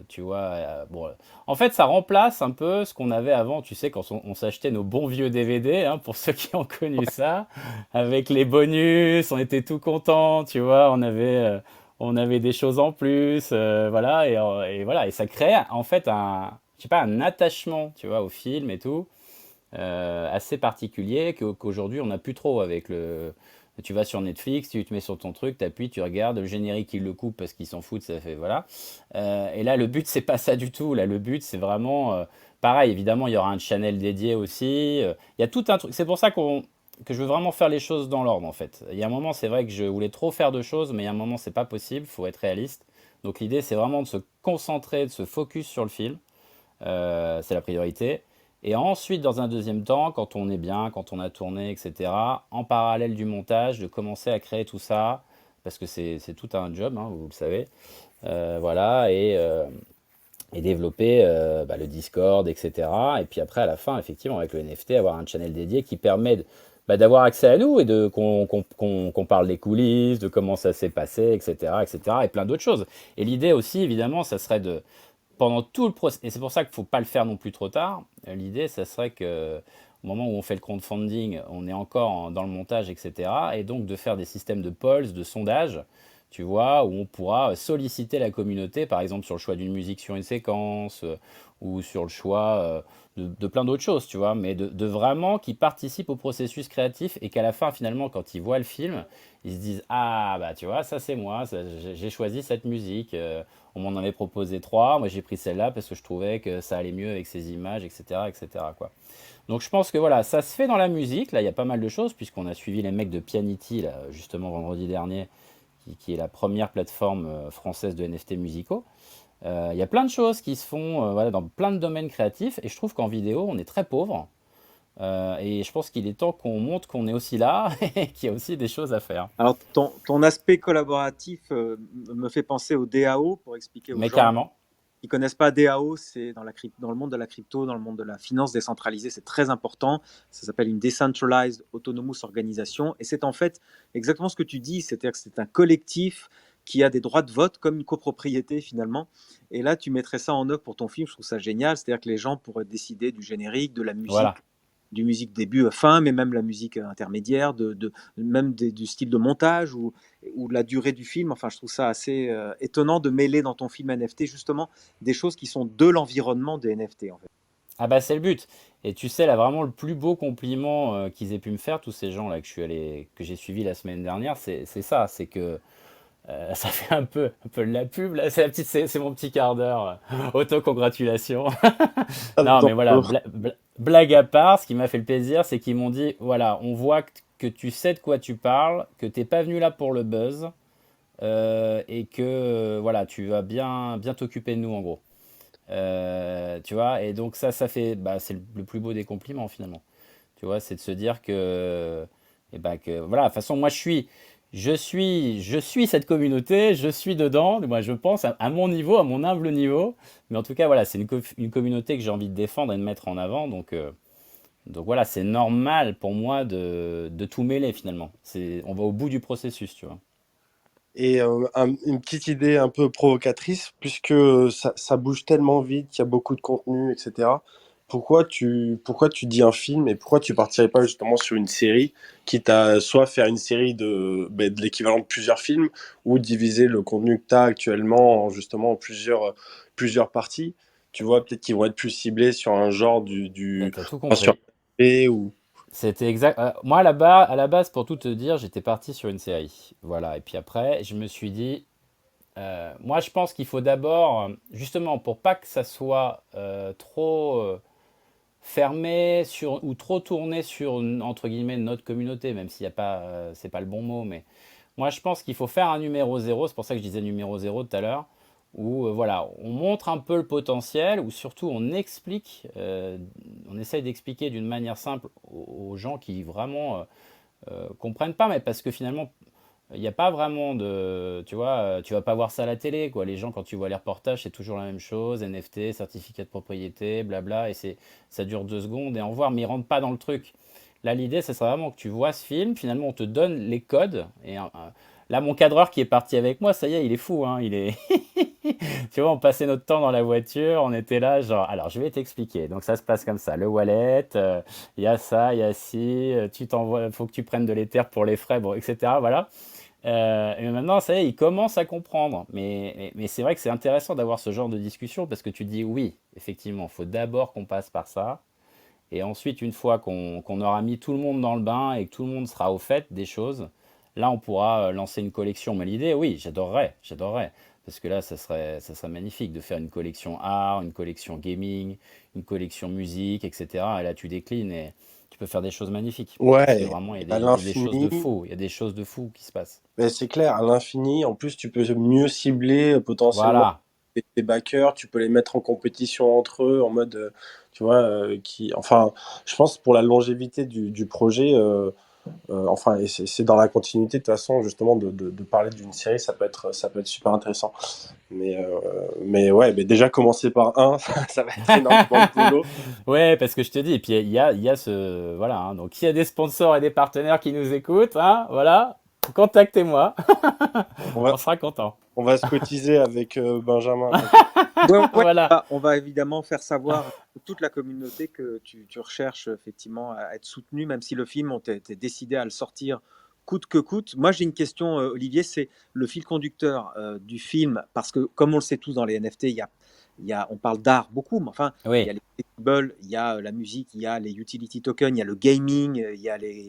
tu vois, bon, en fait, ça remplace un peu ce qu'on avait avant, tu sais, quand on s'achetait nos bons vieux DVD, hein, pour ceux qui ont connu ça, avec les bonus, on était tout contents, tu vois, on avait des choses en plus, voilà, et voilà, et ça crée en fait je sais pas, un attachement, tu vois, au film et tout assez particulier qu'aujourd'hui on n'a plus trop avec le. Tu vas sur Netflix, tu te mets sur ton truc, t'appuies, tu regardes, le générique ils le coupent parce qu'ils s'en foutent, ça fait voilà. Et là le but c'est pas ça du tout. Là le but c'est vraiment pareil. Évidemment il y aura un channel dédié aussi. Il y a tout un truc. C'est pour ça que je veux vraiment faire les choses dans l'ordre en fait. Il y a un moment c'est vrai que je voulais trop faire de choses, mais il y a un moment c'est pas possible. Faut être réaliste. Donc l'idée c'est vraiment de se concentrer, de se focus sur le film. C'est la priorité. Et ensuite, dans un deuxième temps, quand on est bien, quand on a tourné, etc., en parallèle du montage, de commencer à créer tout ça, parce que c'est tout un job, hein, vous le savez, voilà, et développer bah, le Discord, etc. Et puis après, à la fin, effectivement, avec le NFT, avoir un channel dédié qui permet bah, d'avoir accès à nous et qu'on parle des coulisses, de comment ça s'est passé, etc., etc., et plein d'autres choses. Et l'idée aussi, évidemment, ça serait de pendant tout le processus, et c'est pour ça qu'il ne faut pas le faire non plus trop tard, l'idée, ça serait que au moment où on fait le crowdfunding, on est encore dans le montage, etc. Et donc de faire des systèmes de polls, de sondage, tu vois, où on pourra solliciter la communauté, par exemple sur le choix d'une musique sur une séquence, ou sur le choix de plein d'autres choses, tu vois, mais de vraiment qu'ils participent au processus créatif et qu'à la fin, finalement, quand ils voient le film, ils se disent, ah, bah tu vois, ça c'est moi, j'ai choisi cette musique. On m'en avait proposé trois, moi j'ai pris celle-là parce que je trouvais que ça allait mieux avec ces images, etc., etc., quoi. Donc je pense que voilà, ça se fait dans la musique, là il y a pas mal de choses, puisqu'on a suivi les mecs de Pianity, là, justement vendredi dernier, qui est la première plateforme française de NFT musicaux. Il y a plein de choses qui se font voilà, dans plein de domaines créatifs, et je trouve qu'en vidéo, on est très pauvre. Et je pense qu'il est temps qu'on montre qu'on est aussi là et qu'il y a aussi des choses à faire. Alors, ton aspect collaboratif me fait penser au DAO pour expliquer aux Mais gens carrément, qui connaissent pas DAO, c'est dans le monde de la crypto, dans le monde de la finance décentralisée, c'est très important. Ça s'appelle une Decentralized Autonomous Organization. Et c'est en fait exactement ce que tu dis, c'est-à-dire que c'est un collectif qui a des droits de vote comme une copropriété finalement. Et là, tu mettrais ça en œuvre pour ton film, je trouve ça génial. C'est-à-dire que les gens pourraient décider du générique, de la musique, voilà. du musique début à fin, mais même la musique intermédiaire, même du style de montage ou de la durée du film. Enfin, je trouve ça assez étonnant de mêler dans ton film NFT justement des choses qui sont de l'environnement des NFT en fait. Ah bah c'est le but. Et tu sais, là, vraiment, le plus beau compliment qu'ils aient pu me faire, tous ces gens-là que j'ai suivis la semaine dernière, c'est ça, c'est que ça fait un peu de la pub, là, c'est mon petit quart d'heure. Auto-congratulation. Ah, Non, non, mais voilà, blague à part, ce qui m'a fait le plaisir, c'est qu'ils m'ont dit, voilà, on voit que tu sais de quoi tu parles, que t'es pas venu là pour le buzz, et que, voilà, tu vas bien t'occuper de nous, en gros. Tu vois, et donc ça fait, bah, c'est le plus beau des compliments, finalement. Tu vois, c'est de se dire que voilà, de toute façon, moi, je suis cette communauté, je suis dedans, moi, je pense, à mon niveau, à mon humble niveau. Mais en tout cas, voilà, c'est une communauté que j'ai envie de défendre et de mettre en avant. Donc voilà, c'est normal pour moi de tout mêler, finalement. On va au bout du processus, tu vois. et une petite idée un peu provocatrice, puisque ça bouge tellement vite, il y a beaucoup de contenu, etc. Pourquoi tu dis un film et pourquoi tu partirais pas justement sur une série, quitte à soit faire une série de l'équivalent de plusieurs films ou diviser le contenu que tu as actuellement justement en plusieurs parties. Tu vois, peut-être qu'ils vont être plus ciblés sur un genre Bah, t'as tout enfin, sur compris. un EP ou. C'était exact. Moi, à la base, pour tout te dire, j'étais parti sur une série. Voilà. Et puis après, je me suis dit, moi, je pense qu'il faut d'abord, justement, pour pas que ça soit trop fermé ou trop tourné sur, entre guillemets, notre communauté, même s'il y a pas, c'est pas le bon mot, mais moi, je pense qu'il faut faire un numéro zéro. C'est pour ça que je disais numéro zéro tout à l'heure, où voilà, on montre un peu le potentiel, ou surtout on essaye d'expliquer d'une manière simple aux gens qui vraiment comprennent pas, mais parce que finalement, il n'y a pas vraiment de. Tu vois, tu vas pas voir ça à la télé, quoi. Les gens, quand tu vois les reportages, c'est toujours la même chose. NFT, certificat de propriété, blabla. Et ça dure 2 secondes et au revoir, mais ils rentrent pas dans le truc. Là, l'idée, ce serait vraiment que tu vois ce film. Finalement, on te donne les codes. Là, mon cadreur qui est parti avec moi, ça y est, il est fou. Hein, il est. Tu vois, on passait notre temps dans la voiture. On était là, genre. Alors, je vais t'expliquer. Donc, ça se passe comme ça. Le wallet, il y a ça, il y a ci. Tu t'envoies. Faut que tu prennes de l'Ether pour les frais, bon, etc. Voilà. Et maintenant, ça y est, il commence à comprendre. Mais c'est vrai que c'est intéressant d'avoir ce genre de discussion parce que tu dis oui, effectivement, il faut d'abord qu'on passe par ça. Et ensuite, une fois qu'on aura mis tout le monde dans le bain et que tout le monde sera au fait des choses, là, on pourra lancer une collection. Mais l'idée, oui, j'adorerais, j'adorerais. Parce que là, ça serait magnifique de faire une collection art, une collection gaming, une collection musique, etc. Et là, tu déclines et tu peux faire des choses magnifiques. Parce que Ouais, vraiment, et à il y a des choses de l'infini. fou. Il y a des choses de fou qui se passent. Mais c'est clair, à l'infini. En plus, tu peux mieux cibler potentiellement Voilà. tes backers, tu peux les mettre en compétition entre eux, en mode, tu vois, enfin, je pense pour la longévité du projet, enfin, et c'est dans la continuité de toute façon, justement, de parler d'une série, ça peut être super intéressant. Mais ouais, mais déjà commencer par un, ça va être énormément de boulot. Ouais, parce que je te dis, et puis il y a ce. Voilà, hein, donc s'il y a des sponsors et des partenaires qui nous écoutent, hein, voilà, contactez-moi, On on va, sera content. on va se cotiser avec Benjamin, t'inquiète. Ouais, ouais, Voilà. on va évidemment faire savoir à toute la communauté que tu recherches effectivement à être soutenu, même si le film, on t'est décidé à le sortir coûte que coûte. Moi, j'ai une question, Olivier, c'est le fil conducteur du film, parce que comme on le sait tous dans les NFT, on parle d'art beaucoup, mais enfin, il y Oui. a les collectibles, il y a la musique, il y a les utility tokens, il y a le gaming, il y a les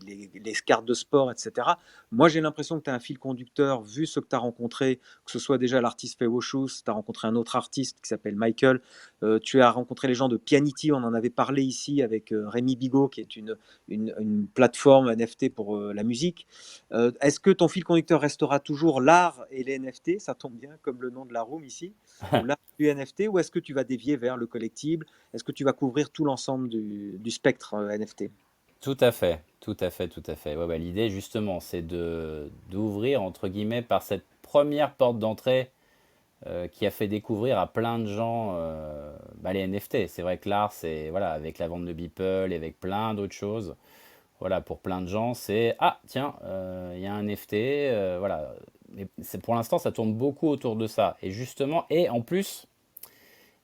cartes de sport, etc. Moi, j'ai l'impression que tu as un fil conducteur, vu ce que tu as rencontré, que ce soit déjà l'artiste Fewoshus, tu as rencontré un autre artiste qui s'appelle Michael, tu as rencontré les gens de Pianity, on en avait parlé ici avec Rémi Bigot, qui est une plateforme NFT pour la musique. Est-ce que ton fil conducteur restera toujours l'art et les NFT, ça tombe bien, comme le nom de la room ici, ou l'art du NFT, ou est-ce que tu vas dévier vers le collectible? Est-ce que tu vas couvrir tout l'ensemble du spectre NFT? Tout à fait, tout à fait, tout à fait. Ouais, bah, l'idée, justement, c'est d'ouvrir, entre guillemets, par cette première porte d'entrée qui a fait découvrir à plein de gens bah, les NFT. C'est vrai que l'art, c'est, voilà, avec la vente de Beeple et avec plein d'autres choses, voilà, pour plein de gens, c'est ah tiens, il y a un NFT, voilà. Mais pour l'instant, ça tourne beaucoup autour de ça. Et justement, et en plus,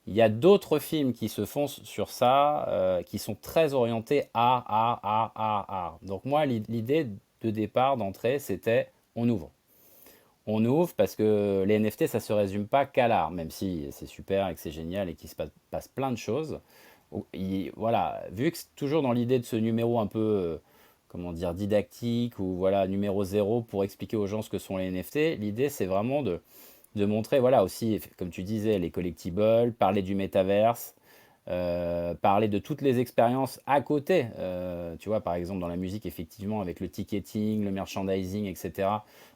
Il y a d'autres films qui se font sur ça, qui sont très orientés à. Donc moi, l'idée de départ, d'entrée, c'était on ouvre. On ouvre parce que les NFT, ça se résume pas qu'à l'art, même si c'est super et que c'est génial et qu'il se passe plein de choses. Voilà, vu que c'est toujours dans l'idée de ce numéro un peu, comment dire, didactique ou voilà, numéro zéro pour expliquer aux gens ce que sont les NFT, l'idée c'est vraiment de montrer, voilà, aussi, comme tu disais, les collectibles, parler du métaverse, parler de toutes les expériences à côté. Tu vois, par exemple, dans la musique, effectivement, avec le ticketing, le merchandising, etc.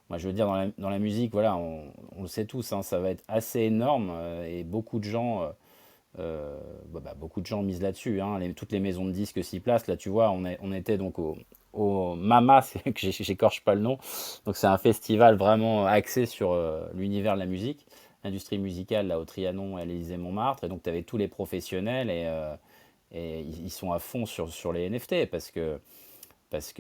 Moi, je veux dire, dans la musique, voilà, on le sait tous, hein, ça va être assez énorme et beaucoup de gens. Beaucoup de gens misent là-dessus, hein, toutes les maisons de disques s'y placent. Là, tu vois, on était donc au MAMA, c'est que j'écorche pas le nom. Donc, c'est un festival vraiment axé sur l'univers de la musique, l'industrie musicale, là, au Trianon et à l'Élysée-Montmartre. Et donc, tu avais tous les professionnels et ils sont à fond sur les NFT parce que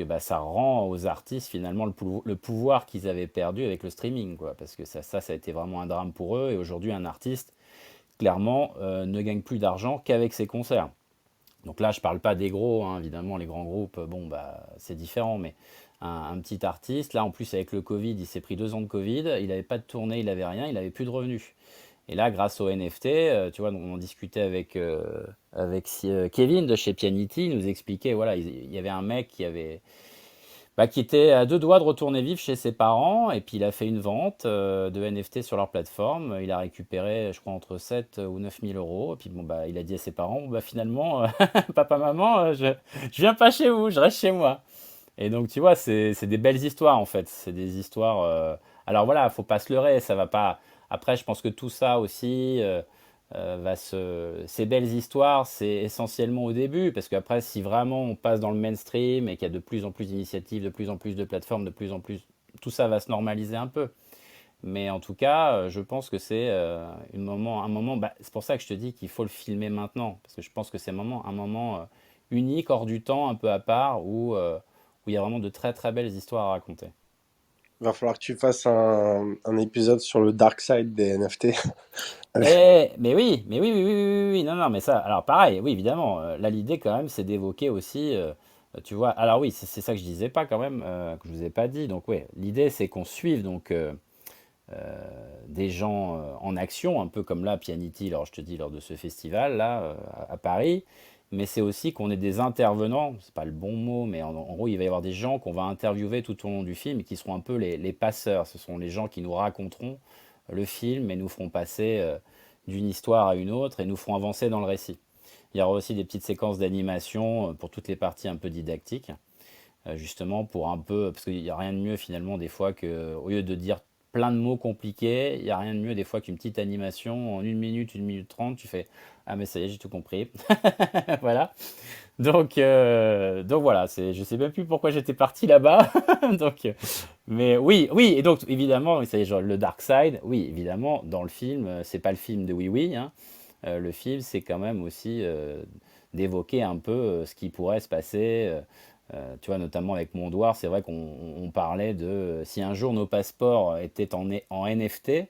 bah, ça rend aux artistes finalement le pouvoir qu'ils avaient perdu avec le streaming, quoi. Parce que ça a été vraiment un drame pour eux. Et aujourd'hui, un artiste clairement, ne gagne plus d'argent qu'avec ses concerts. Donc là, je parle pas des gros, hein, évidemment, les grands groupes, bon, bah, c'est différent, mais un petit artiste, là, en plus, avec le Covid, il s'est pris 2 ans de Covid, il n'avait pas de tournée, il n'avait rien, il n'avait plus de revenus. Et là, grâce au NFT, tu vois, on en discutait avec Kevin de chez Pianity, il nous expliquait, voilà, il y avait un mec qui était à 2 doigts de retourner vivre chez ses parents, et puis il a fait une vente de NFT sur leur plateforme. Il a récupéré, je crois, entre 7 ou 9 000 euros. Et puis bon, bah, il a dit à ses parents, bon, bah, finalement, papa, maman, je viens pas chez vous, je reste chez moi. Et donc, tu vois, c'est des belles histoires, en fait. C'est des histoires. Alors voilà, faut pas se leurrer, ça va pas. Après, je pense que tout ça aussi ces belles histoires, c'est essentiellement au début, parce qu'après, si vraiment on passe dans le mainstream et qu'il y a de plus en plus d'initiatives, de plus en plus de plateformes, de plus en plus, tout ça va se normaliser un peu. Mais en tout cas, je pense que c'est un moment. Bah, c'est pour ça que je te dis qu'il faut le filmer maintenant, parce que je pense que c'est un moment unique, hors du temps, un peu à part, où il y a vraiment de très très belles histoires à raconter. Il va falloir que tu fasses un épisode sur le dark side des NFT. Mais oui, mais oui, oui, oui, oui, oui, oui, non, non, mais ça, alors pareil, oui, évidemment, là, l'idée quand même, c'est d'évoquer aussi, tu vois, alors oui, c'est ça que je disais pas quand même, que je vous ai pas dit, donc oui, l'idée, c'est qu'on suive donc des gens en action, un peu comme là, Pianity, alors je te dis, lors de ce festival, là, à Paris, mais c'est aussi qu'on ait des intervenants, c'est pas le bon mot, mais en gros, il va y avoir des gens qu'on va interviewer tout au long du film et qui seront un peu les passeurs, ce sont les gens qui nous raconteront le film et nous feront passer d'une histoire à une autre et nous feront avancer dans le récit. Il y aura aussi des petites séquences d'animation pour toutes les parties un peu didactiques, justement pour un peu, parce qu'il n'y a rien de mieux finalement des fois que, au lieu de dire plein de mots compliqués, il n'y a rien de mieux des fois qu'une petite animation en 1 minute 30, tu fais ah mais ça y est j'ai tout compris. Voilà. Donc voilà, je sais même plus pourquoi j'étais parti là-bas. donc, mais oui, oui, et donc évidemment, ça y est, genre, le Dark Side, oui, évidemment, dans le film, c'est pas le film de Oui Oui, hein. Le film, c'est quand même aussi d'évoquer un peu ce qui pourrait se passer. Tu vois, notamment avec Mondoir, c'est vrai qu'on parlait de si un jour nos passeports étaient en NFT,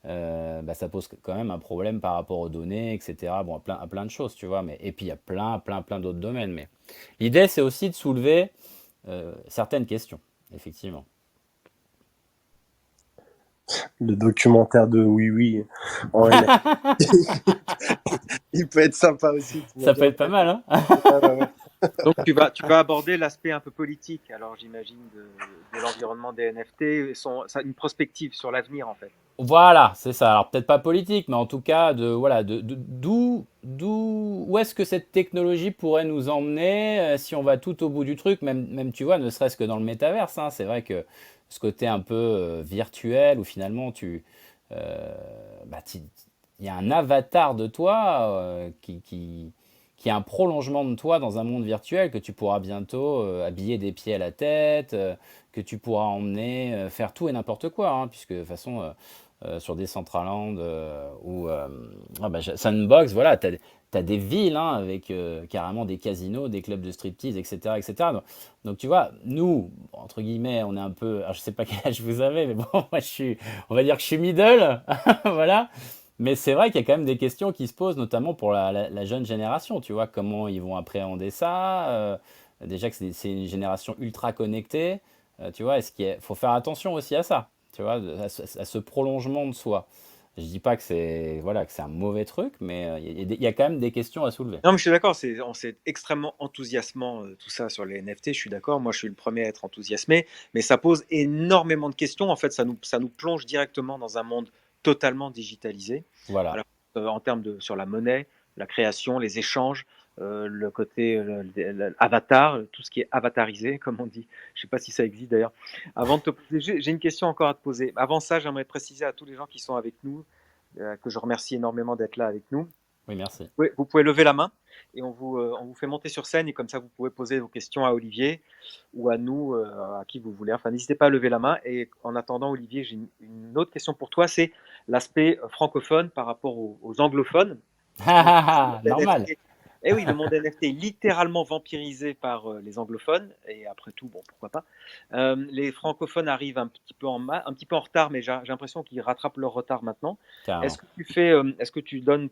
bah, ça pose quand même un problème par rapport aux données, etc. Bon, à plein de choses, tu vois. Et puis il y a plein, plein, plein d'autres domaines. Mais l'idée, c'est aussi de soulever certaines questions, effectivement. Le documentaire de Oui Oui en NFT. Il peut être sympa aussi, tu m'as Ça peut bien être pas mal, hein? fait. Ouais, ouais, ouais. Donc tu vas aborder l'aspect un peu politique, alors j'imagine, de l'environnement des NFT, une prospective sur l'avenir en fait. Voilà, c'est ça. Alors peut-être pas politique, mais en tout cas, voilà, où est-ce que cette technologie pourrait nous emmener si on va tout au bout du truc, même tu vois, ne serait-ce que dans le métaverse, hein. C'est vrai que ce côté un peu virtuel où finalement euh, bah, il y a un avatar de toi qui est un prolongement de toi dans un monde virtuel que tu pourras bientôt habiller des pieds à la tête, que tu pourras emmener faire tout et n'importe quoi, hein, puisque de toute façon sur Decentraland ou Sandbox, voilà, tu as des villes hein, avec carrément des casinos, des clubs de striptease, etc. etc. Donc, tu vois, nous, entre guillemets, on est un peu. Alors, je sais pas quel âge vous avez, mais bon, moi, on va dire que je suis middle, voilà. Mais c'est vrai qu'il y a quand même des questions qui se posent, notamment pour la jeune génération, tu vois, comment ils vont appréhender ça. Déjà que c'est une génération ultra connectée, tu vois, faut faire attention aussi à ça, tu vois, à ce prolongement de soi. Je dis pas que c'est un mauvais truc, mais il y a quand même des questions à soulever. Non, mais je suis d'accord, c'est extrêmement enthousiasmant tout ça sur les NFT, je suis d'accord, moi je suis le premier à être enthousiasmé, mais ça pose énormément de questions. En fait, ça nous plonge directement dans un monde totalement digitalisé, Voilà. alors, en termes sur la monnaie, la création, les échanges, le côté avatar, tout ce qui est avatarisé, comme on dit. Je ne sais pas si ça existe d'ailleurs. Avant de te poser, j'ai une question encore à te poser. Avant ça, j'aimerais préciser à tous les gens qui sont avec nous, que je remercie énormément d'être là avec nous. Oui, merci. Oui, vous pouvez lever la main et on vous fait monter sur scène et comme ça vous pouvez poser vos questions à Olivier ou à nous, à qui vous voulez. Enfin, n'hésitez pas à lever la main. Et en attendant, Olivier, j'ai une autre question pour toi, c'est l'aspect francophone par rapport aux anglophones. Parce que le monde Normal. NFT, eh oui, le monde NFT est littéralement vampirisé par les anglophones. Et après tout, bon, pourquoi pas. Les francophones arrivent un petit peu en retard, mais j'ai l'impression qu'ils rattrapent leur retard maintenant. Carrément. Est-ce que tu donnes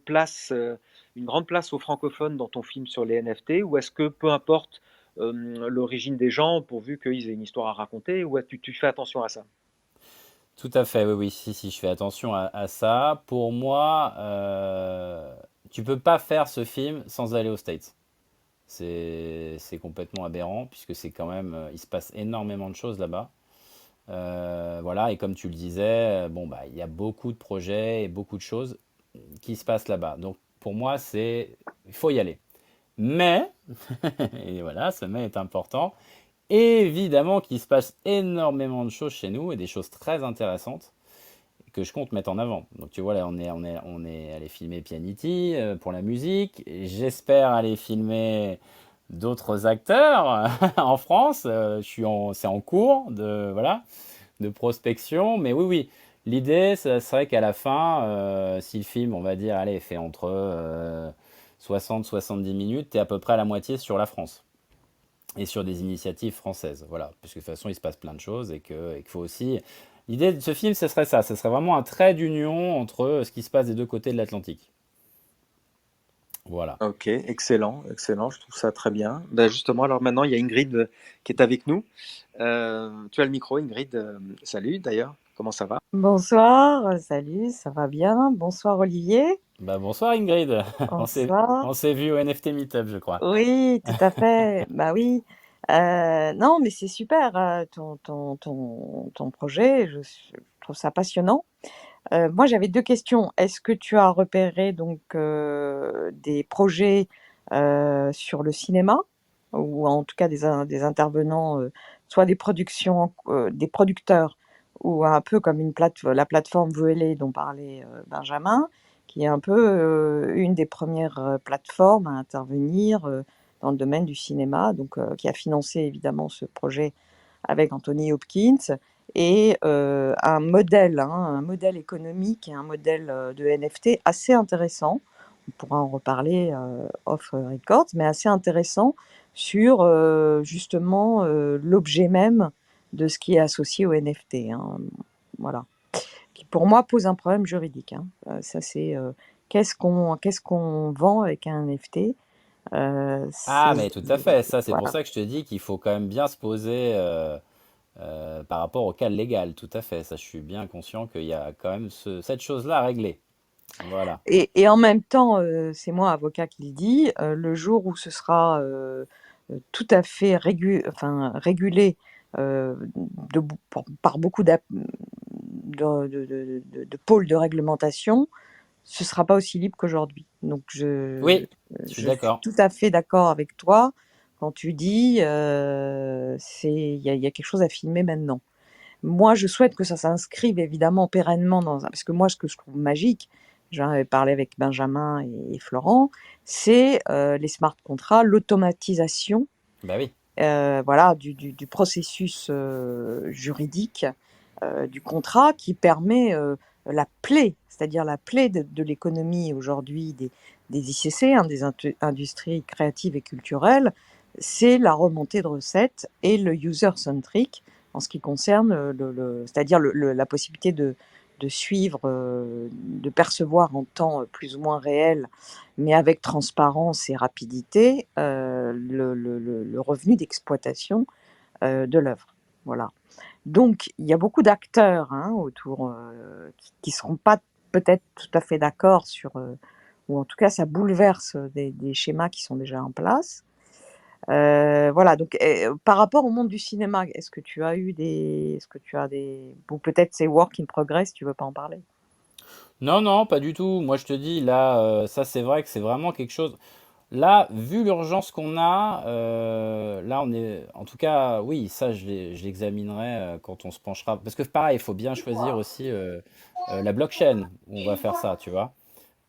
une grande place aux francophones dans ton film sur les NFT, ou est-ce que peu importe l'origine des gens, pourvu qu'ils aient une histoire à raconter, ou tu fais attention à ça? Tout à fait, oui, oui, si, si, je fais attention à ça. Pour moi, tu peux pas faire ce film sans aller aux States. C'est complètement aberrant, puisque c'est quand même, il se passe énormément de choses là-bas. Voilà, et comme tu le disais, bon, bah, il y a beaucoup de projets et beaucoup de choses qui se passent là-bas. Donc, pour moi, il faut y aller. Mais, et voilà, ce mais est important, évidemment qu'il se passe énormément de choses chez nous et des choses très intéressantes que je compte mettre en avant. Donc tu vois, là, on est allé filmer Pianity pour la musique. J'espère aller filmer d'autres acteurs en France. C'est en cours voilà, de prospection. Mais oui, oui, l'idée, ça serait qu'à la fin, si le film, on va dire, allez, fait entre 60-70 minutes, tu es à peu près à la moitié sur la France et sur des initiatives françaises. Voilà, parce que de toute façon, il se passe plein de choses et qu'il faut aussi. L'idée de ce film, ce serait ça. Ce serait vraiment un trait d'union entre ce qui se passe des deux côtés de l'Atlantique. Voilà. Ok, excellent, excellent, je trouve ça très bien. Ben justement, alors maintenant, il y a Ingrid qui est avec nous. Tu as le micro, Ingrid. Salut d'ailleurs, comment ça va? Bonsoir, salut, ça va bien? Bonsoir Olivier. Bah, bonsoir Ingrid. Bonsoir. On s'est vu au NFT Meetup, je crois. Oui, tout à fait. Bah oui. Non, mais c'est super, ton projet. Je trouve ça passionnant. Moi, j'avais deux questions. Est-ce que tu as repéré donc des projets sur le cinéma, ou en tout cas des intervenants, soit des productions, des producteurs, ou un peu comme la plateforme Voelé dont parlait Benjamin, qui est un peu une des premières plateformes à intervenir dans le domaine du cinéma, donc qui a financé évidemment ce projet avec Anthony Hopkins, et un modèle économique et un modèle de NFT assez intéressant. On pourra en reparler off record, mais assez intéressant sur justement l'objet même de ce qui est associé au NFT, hein, voilà. Qui pour moi pose un problème juridique, hein. Ça c'est qu'est-ce qu'on vend avec un NFT? Ah, C'est mais tout à fait. Ça, c'est pour voilà. ça que je te dis qu'il faut quand même bien se poser par rapport au cas légal. Tout à fait. Ça, je suis bien conscient qu'il y a quand même cette chose-là à régler. Voilà. Et en même temps, c'est moi, avocat, qui le dis, le jour où ce sera tout à fait régulé par beaucoup de pôles de réglementation, ce ne sera pas aussi libre qu'aujourd'hui. Donc, Oui, je suis je suis d'accord. tout à fait d'accord avec toi quand tu dis il y a quelque chose à filmer maintenant. Moi, je souhaite que ça s'inscrive évidemment pérennement parce que moi, ce que je trouve magique, j'en avais parlé avec Benjamin et Florent, c'est les smart contracts, l'automatisation, Bah oui. voilà, du processus juridique du contrat, qui permet la plaie, c'est-à-dire la plaie de l'économie aujourd'hui des ICC, hein, des industries créatives et culturelles, c'est la remontée de recettes et le user-centric en ce qui concerne c'est-à-dire la possibilité de suivre, de percevoir en temps plus ou moins réel, mais avec transparence et rapidité, le revenu d'exploitation de l'œuvre. Voilà. Donc, il y a beaucoup d'acteurs autour qui ne seront pas peut-être tout à fait d'accord sur, ou en tout cas, ça bouleverse des schémas qui sont déjà en place. Voilà, donc par rapport au monde du cinéma, est-ce que tu as ou peut-être c'est work in progress, tu veux pas en parler? Non, non, pas du tout. Moi, je te dis, là, ça, c'est vrai que c'est vraiment quelque chose. Là, vu l'urgence qu'on a, là, on est. En tout cas, oui, ça, je l'examinerai quand on se penchera. Parce que pareil, il faut bien choisir aussi la blockchain où on va faire ça, tu vois.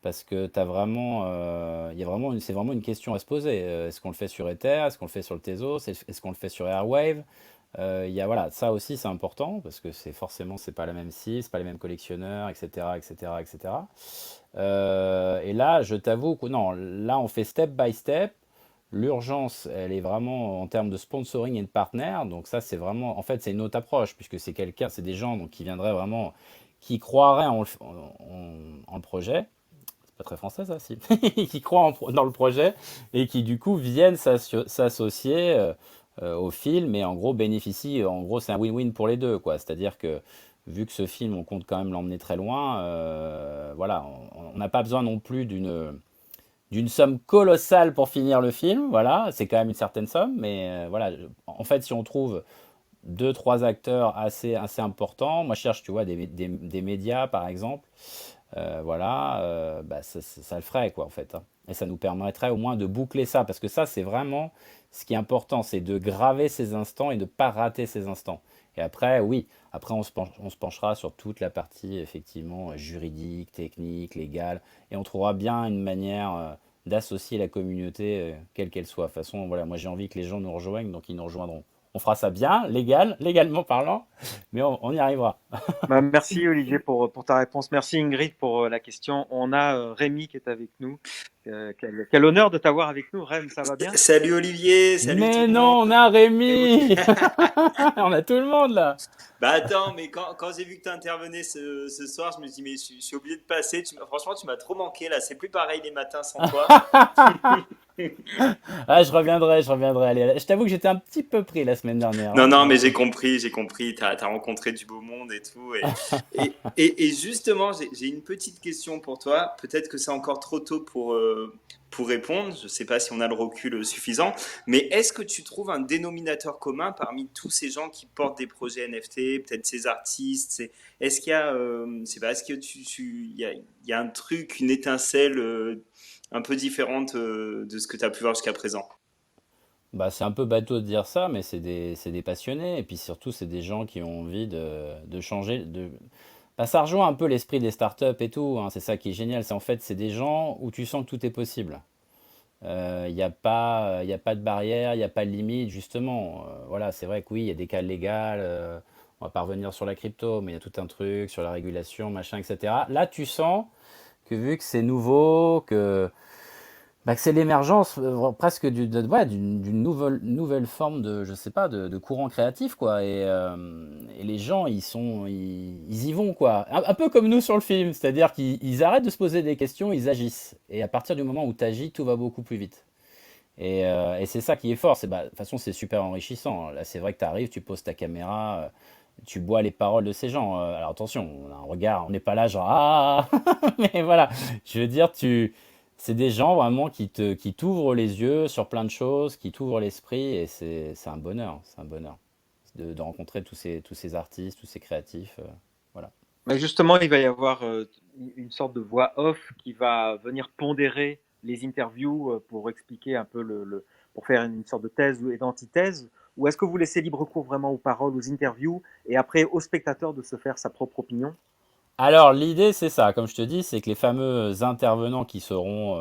Parce que t'as vraiment, il y a vraiment c'est vraiment une question à se poser. Est-ce qu'on le fait sur Ether? Est-ce qu'on le fait sur le Tezos? Est-ce qu'on le fait sur Airwave? Il y a, voilà, ça aussi c'est important parce que c'est forcément c'est pas la même cible, c'est pas les mêmes collectionneurs, etc., etc., etc. Et là, je t'avoue que non, là on fait step by step. L'urgence, elle est vraiment en termes de sponsoring et de partenaires. Donc ça, c'est vraiment, en fait, c'est une autre approche puisque c'est quelqu'un, c'est des gens donc qui viendraient vraiment, qui croiraient en le projet. C'est pas très français ça, si. Qui croient dans le projet et qui du coup viennent s'associer au film et en gros bénéficient. En gros, c'est un win-win pour les deux, quoi. C'est-à-dire que vu que ce film, on compte quand même l'emmener très loin, voilà, on n'a pas besoin non plus d'une somme colossale pour finir le film. Voilà, c'est quand même une certaine somme, mais voilà. En fait, si on trouve deux, trois acteurs assez importants, moi je cherche, tu vois, des médias par exemple. Voilà, bah, ça le ferait, quoi, en fait, hein. Et ça nous permettrait au moins de boucler ça, parce que ça, c'est vraiment ce qui est important, c'est de graver ces instants et de ne pas rater ces instants. Et après, oui, après on se penchera sur toute la partie, effectivement, juridique, technique, légale, et on trouvera bien une manière d'associer la communauté, quelle qu'elle soit. De toute façon, voilà, moi j'ai envie que les gens nous rejoignent, donc ils nous rejoindront. On fera ça bien, légalement parlant, mais on y arrivera. Bah, merci Olivier pour ta réponse. Merci Ingrid pour la question. On a Rémi qui est avec nous. Quel honneur de t'avoir avec nous, Rémi, ça va bien? Salut Olivier, salut tout Mais le monde. non, on a Et oui. Rémi! On a tout le monde là! Bah attends, mais quand j'ai vu que tu intervenais ce soir, je me dis mais je suis obligé de passer. Franchement, tu m'as trop manqué là. C'est plus pareil les matins sans toi. Ah, je reviendrai, je reviendrai. Allez, je t'avoue que j'étais un petit peu pris la semaine dernière, Non, hein, non, mais mais j'ai compris. T'as rencontré du beau monde et tout. Et justement, j'ai une petite question pour toi. Peut-être que c'est encore trop tôt pour répondre. Je sais pas si on a le recul suffisant. Mais est-ce que tu trouves un dénominateur commun parmi tous ces gens qui portent des projets NFT, peut-être ces artistes? Est-ce qu'il y a, je sais pas, est-ce que il y a un truc, une étincelle un peu différente de ce que tu as pu voir jusqu'à présent? bah, c'est un peu bateau de dire ça, mais c'est des passionnés. Et puis surtout, c'est des gens qui ont envie de changer. Bah, ça rejoint un peu l'esprit des startups et tout, hein. C'est ça qui est génial. C'est en fait, c'est des gens où tu sens que tout est possible. Il n'y a pas, y a pas de barrière, il n'y a pas de limite, justement. Voilà, c'est vrai que oui, il y a des cas légaux. On va pas revenir sur la crypto, mais il y a tout un truc sur la régulation, machin, etc. Là, tu sens que vu que c'est nouveau, bah, que c'est l'émergence presque ouais, d'une nouvelle forme de, je sais pas, de courant créatif, quoi. Et les gens, ils y vont, quoi. Un peu comme nous sur le film, c'est-à-dire qu'ils arrêtent de se poser des questions, ils agissent. Et à partir du moment où tu agis, tout va beaucoup plus vite. Et c'est ça qui est fort. De toute façon, c'est super enrichissant. Là, c'est vrai que tu arrives, tu poses ta caméra, tu bois les paroles de ces gens. Alors attention, on a un regard, on n'est pas là genre ah, mais voilà, je veux dire, c'est des gens vraiment qui t'ouvrent les yeux sur plein de choses, qui t'ouvrent l'esprit, et c'est un bonheur, c'est un bonheur de rencontrer tous ces artistes, tous ces créatifs, voilà. Mais justement, il va y avoir une sorte de voix off qui va venir pondérer les interviews pour expliquer un peu pour faire une sorte de thèse et d'antithèse. Ou est-ce que vous laissez libre cours vraiment aux paroles, aux interviews, et après au spectateur de se faire sa propre opinion? Alors l'idée c'est ça, comme je te dis, c'est que les fameux intervenants qui seront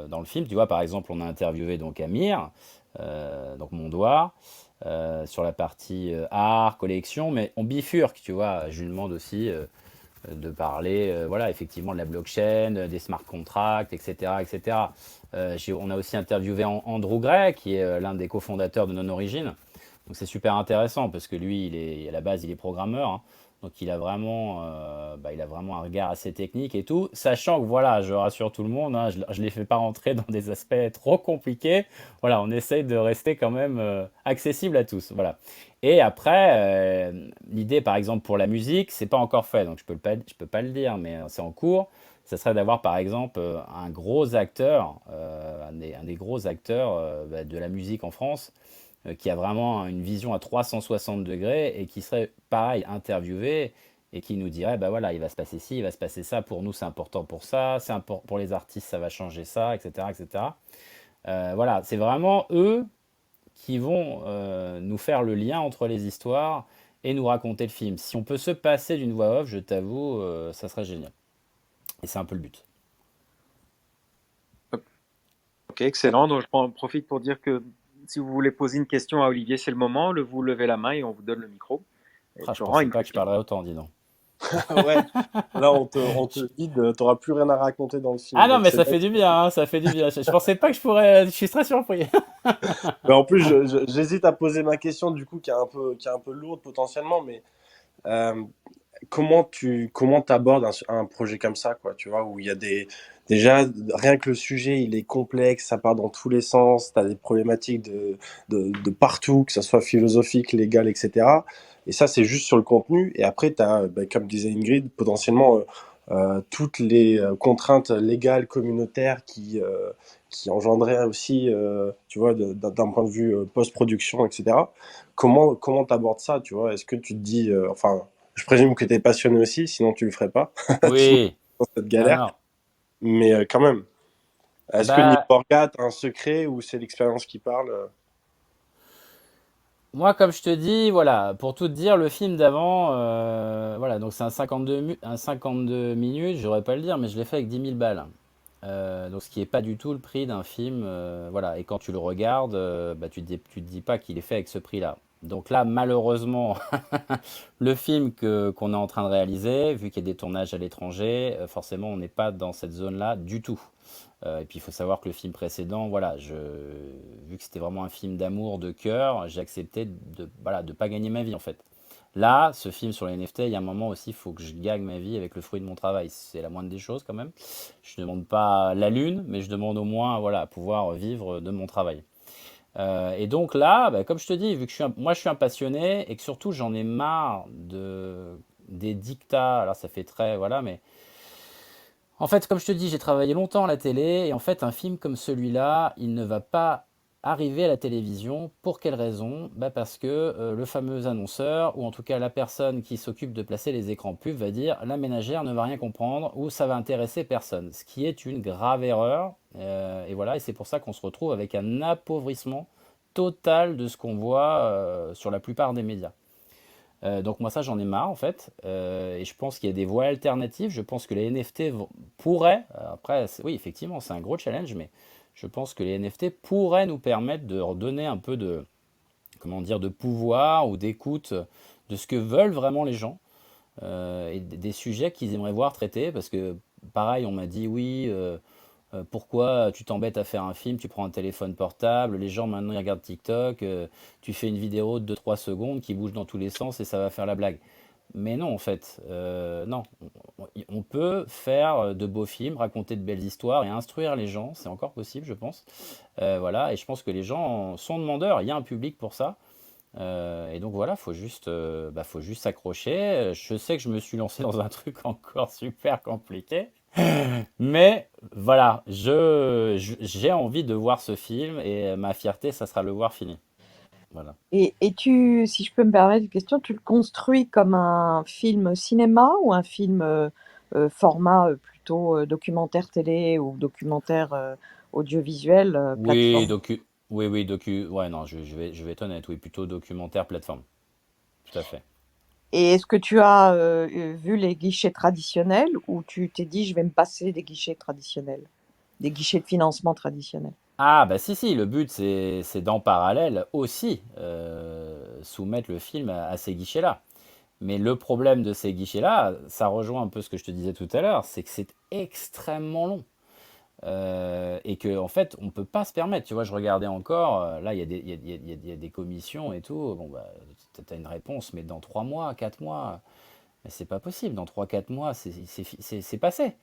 dans le film, tu vois, par exemple, on a interviewé donc Amir, donc Mondoir, sur la partie art, collection, mais on bifurque, tu vois. Je lui demande aussi de parler, voilà, effectivement, de la blockchain, des smart contracts, etc., etc. On a aussi interviewé Andrew Gray, qui est l'un des cofondateurs de Non Origin. Donc c'est super intéressant parce que lui, à la base, il est programmeur, hein. Donc il a vraiment un regard assez technique et tout, sachant que voilà, je rassure tout le monde, hein, je les fais pas rentrer dans des aspects trop compliqués. Voilà, on essaye de rester quand même accessible à tous. Voilà. Et après, l'idée, par exemple, pour la musique, c'est pas encore fait, donc je peux pas le dire, mais c'est en cours. Ça serait d'avoir, par exemple, un gros acteur, un des gros acteurs de la musique en France, qui a vraiment une vision à 360 degrés et qui serait, pareil, interviewé et qui nous dirait, bah voilà, il va se passer ci, il va se passer ça, pour nous c'est important pour ça, pour les artistes ça va changer ça, etc. etc. Voilà, c'est vraiment eux qui vont nous faire le lien entre les histoires et nous raconter le film. Si on peut se passer d'une voix off, je t'avoue, ça serait génial. Et c'est un peu le but. Ok, excellent. Donc, profite pour dire que si vous voulez poser une question à Olivier, c'est le moment. Vous levez la main et on vous donne le micro. Et Ah, je Florent a pensais une pas que je question. parlerais autant, dis donc. Ouais, là on te vide, t'auras plus rien à raconter dans le film, Ah non, donc mais c'est ça bien. fait du bien, hein, ça fait du bien. Je pensais pas que je pourrais. Je suis très surpris. Mais en plus, j'hésite à poser ma question du coup qui est un peu lourde potentiellement, mais euh, comment t'abordes un projet comme ça, quoi, tu vois, où il y a déjà, rien que le sujet, il est complexe, ça part dans tous les sens, t'as des problématiques de partout, que ce soit philosophique, légal, etc. Et ça, c'est juste sur le contenu. Et après, t'as, bah, comme disait Ingrid, potentiellement toutes les contraintes légales, communautaires qui engendraient aussi, tu vois, d'un point de vue post-production, etc. Comment t'abordes ça, tu vois? Est-ce que tu te dis, enfin, je présume que tu es passionné aussi, sinon tu le ferais pas, sinon Oui. dans cette Non, galère. non. Mais quand même, Ah est-ce que niveau bah, orga, t'as un secret ou c'est l'expérience qui parle? moi, comme je te dis, voilà, pour tout te dire, le film d'avant, voilà, donc c'est un 52 minutes, j'aurais pas le dire, mais je l'ai fait avec 10 000 balles. Donc ce qui est pas du tout le prix d'un film, voilà. Et quand tu le regardes, bah, tu te dis pas qu'il est fait avec ce prix-là. Donc là, malheureusement, le film qu'on est en train de réaliser, vu qu'il y a des tournages à l'étranger, forcément, on n'est pas dans cette zone-là du tout. Et puis il faut savoir que le film précédent, voilà, vu que c'était vraiment un film d'amour, de cœur, j'ai accepté voilà, de pas gagner ma vie en fait. Là, ce film sur les NFT, il y a un moment aussi, il faut que je gagne ma vie avec le fruit de mon travail. C'est la moindre des choses quand même. Je ne demande pas la lune, mais je demande au moins voilà, pouvoir vivre de mon travail. Et donc là, bah, comme je te dis, vu que moi je suis un passionné et que surtout j'en ai marre des dictats, alors ça fait très, voilà, mais en fait, comme je te dis, j'ai travaillé longtemps à la télé et en fait, un film comme celui-là, il ne va pas arriver à la télévision. Pour quelle raison? Bah parce que le fameux annonceur, ou en tout cas la personne qui s'occupe de placer les écrans pubs, va dire la ménagère ne va rien comprendre ou ça va intéresser personne. Ce qui est une grave erreur. Et voilà, et c'est pour ça qu'on se retrouve avec un appauvrissement total de ce qu'on voit sur la plupart des médias. Donc moi ça j'en ai marre en fait. Et je pense qu'il y a des voies alternatives. Je pense que les NFT pourraient, après oui effectivement c'est un gros challenge, mais je pense que les NFT pourraient nous permettre de redonner un peu de, comment dire, de pouvoir ou d'écoute de ce que veulent vraiment les gens, et des sujets qu'ils aimeraient voir traités. Parce que pareil on m'a dit oui, pourquoi tu t'embêtes à faire un film, tu prends un téléphone portable, les gens maintenant ils regardent TikTok, tu fais une vidéo de 3 secondes qui bouge dans tous les sens et ça va faire la blague. Mais non, en fait, non. On peut faire de beaux films, raconter de belles histoires et instruire les gens, c'est encore possible, je pense. Voilà, et je pense que les gens sont demandeurs, il y a un public pour ça. Et donc voilà, faut juste s'accrocher. Je sais que je me suis lancé dans un truc encore super compliqué. Mais voilà, j'ai envie de voir ce film et ma fierté, ça sera le voir fini. Voilà. Et si je peux me permettre une question, tu le construis comme un film cinéma ou un film format plutôt documentaire télé ou documentaire audiovisuel Oui, plateforme? Ouais, non, je vais être honnête, oui, plutôt documentaire plateforme. Tout à fait. Et est-ce que tu as vu les guichets traditionnels ou tu t'es dit je vais me passer des guichets traditionnels, des guichets de financement traditionnels? Ah, bah si, si, le but, c'est d'en parallèle aussi soumettre le film à ces guichets-là. Mais le problème de ces guichets-là, ça rejoint un peu ce que je te disais tout à l'heure, c'est que c'est extrêmement long. Et que en fait, on peut pas se permettre. Tu vois, je regardais encore, là, il y a des commissions et tout. Bon, bah, tu as une réponse, mais dans 3 mois, 4 mois. Mais c'est pas possible, dans 3 4 mois, c'est passé.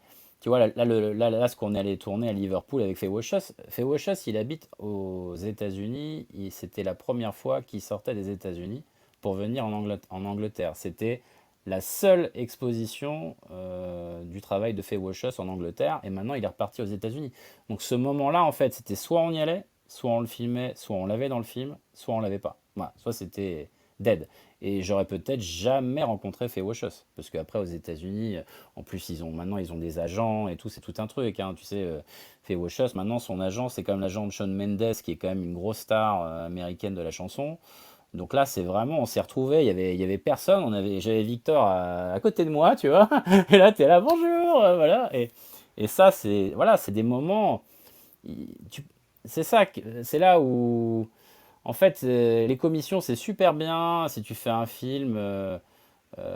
Tu vois, là, ce qu'on est allé tourner à Liverpool avec Faye Washus, il habite aux États-Unis. C'était la première fois qu'il sortait des États-Unis pour venir en Angleterre. C'était la seule exposition du travail de Faye Washus en Angleterre. Et maintenant, il est reparti aux États-Unis. Donc ce moment-là, en fait, c'était soit on y allait, soit on le filmait, soit on l'avait dans le film, soit on l'avait pas. Voilà, soit c'était dead. Et j'aurais peut-être jamais rencontré Faye Washus. Parce qu'après, aux États-Unis, en plus, maintenant, ils ont des agents et tout, c'est tout un truc. Hein, tu sais, Faye Washus, maintenant, son agent, c'est quand même l'agent de Shawn Mendes, qui est quand même une grosse star américaine de la chanson. Donc là, c'est vraiment, on s'est retrouvés, il y avait personne, j'avais Victor à côté de moi, tu vois, et là, t'es là, bonjour, voilà, et ça, voilà, c'est des moments, tu- c'est ça, c'est là où, en fait, les commissions, c'est super bien si tu fais un film,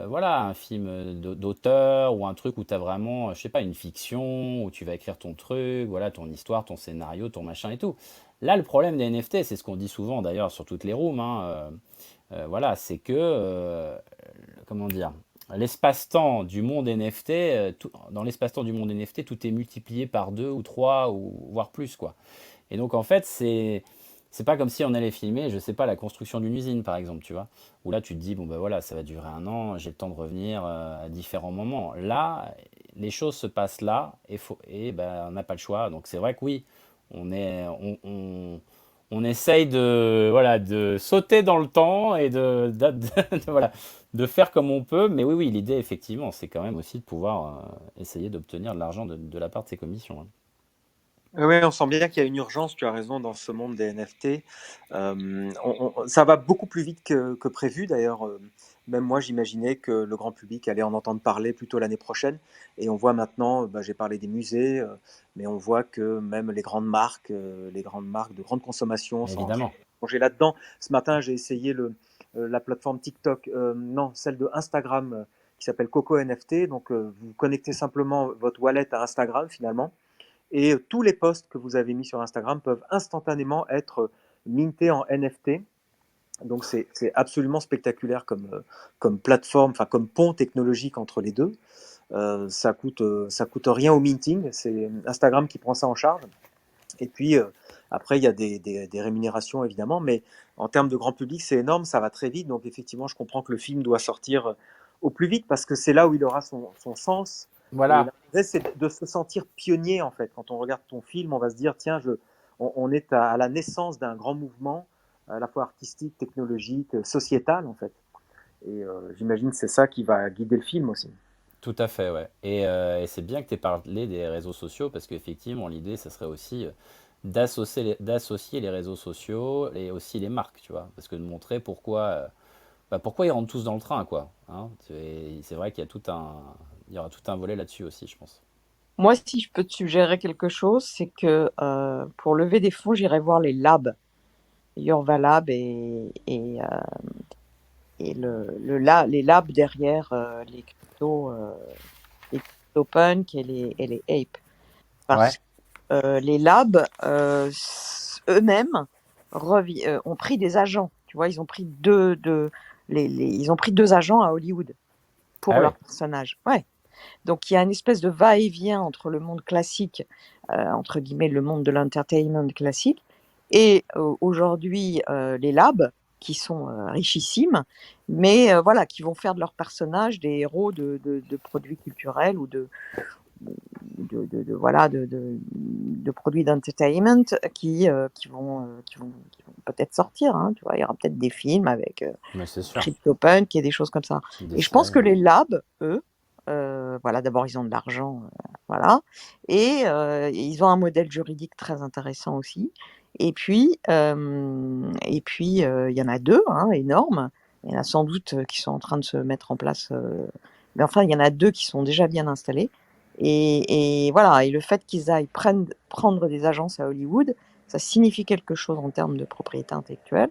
voilà, un film d'auteur ou un truc où tu as vraiment, je sais pas, une fiction, où tu vas écrire ton truc, voilà, ton histoire, ton scénario, ton machin et tout. Là, le problème des NFT, c'est ce qu'on dit souvent d'ailleurs sur toutes les rooms, hein, voilà, c'est que, comment dire, l'espace-temps du monde NFT, dans l'espace-temps du monde NFT, tout est multiplié par deux ou trois ou voire plus, quoi. Et donc en fait, c'est pas comme si on allait filmer, je sais pas, la construction d'une usine par exemple, tu vois. Où là tu te dis, bon ben voilà, ça va durer 1 an, j'ai le temps de revenir à différents moments. Là, les choses se passent là et ben, on n'a pas le choix. Donc c'est vrai que oui, on essaye voilà, de sauter dans le temps et voilà, de faire comme on peut. Mais oui, oui, l'idée effectivement, c'est quand même aussi de pouvoir essayer d'obtenir de l'argent de la part de ces commissions, hein. Oui, on sent bien qu'il y a une urgence, tu as raison, dans ce monde des NFT. Ça va beaucoup plus vite que prévu, d'ailleurs. Même moi, j'imaginais que le grand public allait en entendre parler plutôt l'année prochaine. Et on voit maintenant, bah, j'ai parlé des musées, mais on voit que même les grandes marques de grande consommation sont Évidemment. plongées là-dedans. Ce matin, j'ai essayé la plateforme TikTok, non, celle de Instagram, qui s'appelle Coco NFT. Donc, vous connectez simplement votre wallet à Instagram, finalement, et tous les posts que vous avez mis sur Instagram peuvent instantanément être mintés en NFT. Donc c'est absolument spectaculaire comme plateforme, enfin comme pont technologique entre les deux. Ça coûte rien au minting, c'est Instagram qui prend ça en charge. Et puis après, il y a des rémunérations évidemment, mais en termes de grand public, c'est énorme, ça va très vite. Donc effectivement, je comprends que le film doit sortir au plus vite parce que c'est là où il aura son sens. Et Voilà. l'intérêt, c'est de se sentir pionnier en fait. Quand on regarde ton film, on va se dire, tiens, on est à la naissance d'un grand mouvement, à la fois artistique, technologique, sociétal en fait. Et j'imagine que c'est ça qui va guider le film aussi. Tout à fait, ouais. Et c'est bien que tu aies parlé des réseaux sociaux parce qu'effectivement, l'idée, ce serait aussi d'associer les réseaux sociaux et aussi les marques, tu vois. Parce que de montrer pourquoi ils rentrent tous dans le train, quoi. Hein. C'est vrai il y aura tout un volet là-dessus aussi, je pense. Moi, si je peux te suggérer quelque chose, c'est que pour lever des fonds, j'irai voir les labs, Yorva Lab et les labs derrière les CryptoPunk et les Ape. Ouais. Parce que les labs eux-mêmes ont pris des agents. Tu vois, ils ont pris ils ont pris 2 agents à Hollywood pour Ah leurs ouais. personnages. Ouais. Donc il y a une espèce de va-et-vient entre le monde classique, entre guillemets, le monde de l'entertainment classique, et aujourd'hui les labs qui sont richissimes, mais voilà, qui vont faire de leurs personnages des héros de produits culturels ou voilà, de produits d'entertainment qui vont peut-être sortir. Hein, tu vois, il y aura peut-être des films avec Mais c'est sûr. CryptoPunk et des choses comme ça. Des Et je pense séries, que ouais. les labs, eux, voilà, d'abord ils ont de l'argent, voilà, et ils ont un modèle juridique très intéressant aussi. Et puis, il y en a deux, hein, énormes. Il y en a sans doute qui sont en train de se mettre en place, mais enfin, il y en a deux qui sont déjà bien installés. Et voilà, et le fait qu'ils aillent prendre des agences à Hollywood, ça signifie quelque chose en termes de propriété intellectuelle,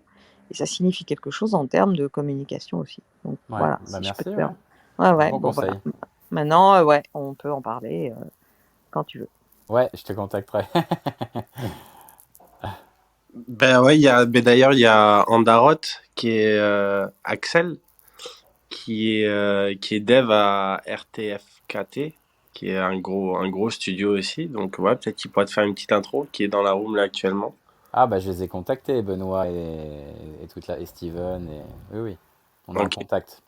et ça signifie quelque chose en termes de communication aussi. Donc Ouais, voilà, bah si je peux merci, te ouais. faire. Ouais, ouais, Bon bon voilà. conseil. Maintenant, ouais, on peut en parler quand tu veux. Ouais, je te contacterai. Ben ouais, d'ailleurs, il y a Andarot qui est Axel, qui est dev à RTFKT, qui est un gros studio aussi. Donc ouais, peut-être qu'il pourrait te faire une petite intro, qui est dans la room là actuellement. Ah bah je les ai contactés, Benoît et et Steven oui oui, on est en Ok. contact.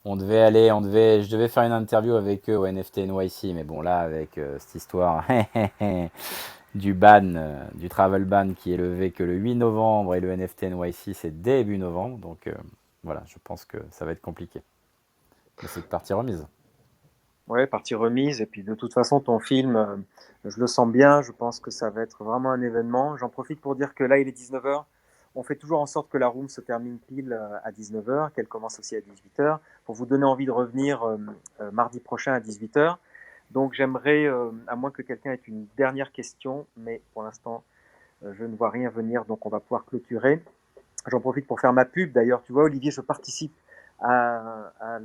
Je devais faire une interview avec eux au NFT NYC, mais bon là avec cette histoire du ban, du travel ban qui est levé que le 8 novembre et le NFT NYC c'est début novembre, donc voilà, je pense que ça va être compliqué. Mais c'est partie remise. Ouais, partie remise. Et puis de toute façon, ton film, je le sens bien. Je pense que ça va être vraiment un événement. J'en profite pour dire que là, il est 19h. On fait toujours en sorte que la room se termine pile à 19h, qu'elle commence aussi à 18h, pour vous donner envie de revenir mardi prochain à 18h. Donc j'aimerais, à moins que quelqu'un ait une dernière question, mais pour l'instant, je ne vois rien venir, donc on va pouvoir clôturer. J'en profite pour faire ma pub. D'ailleurs, tu vois, Olivier, je participe à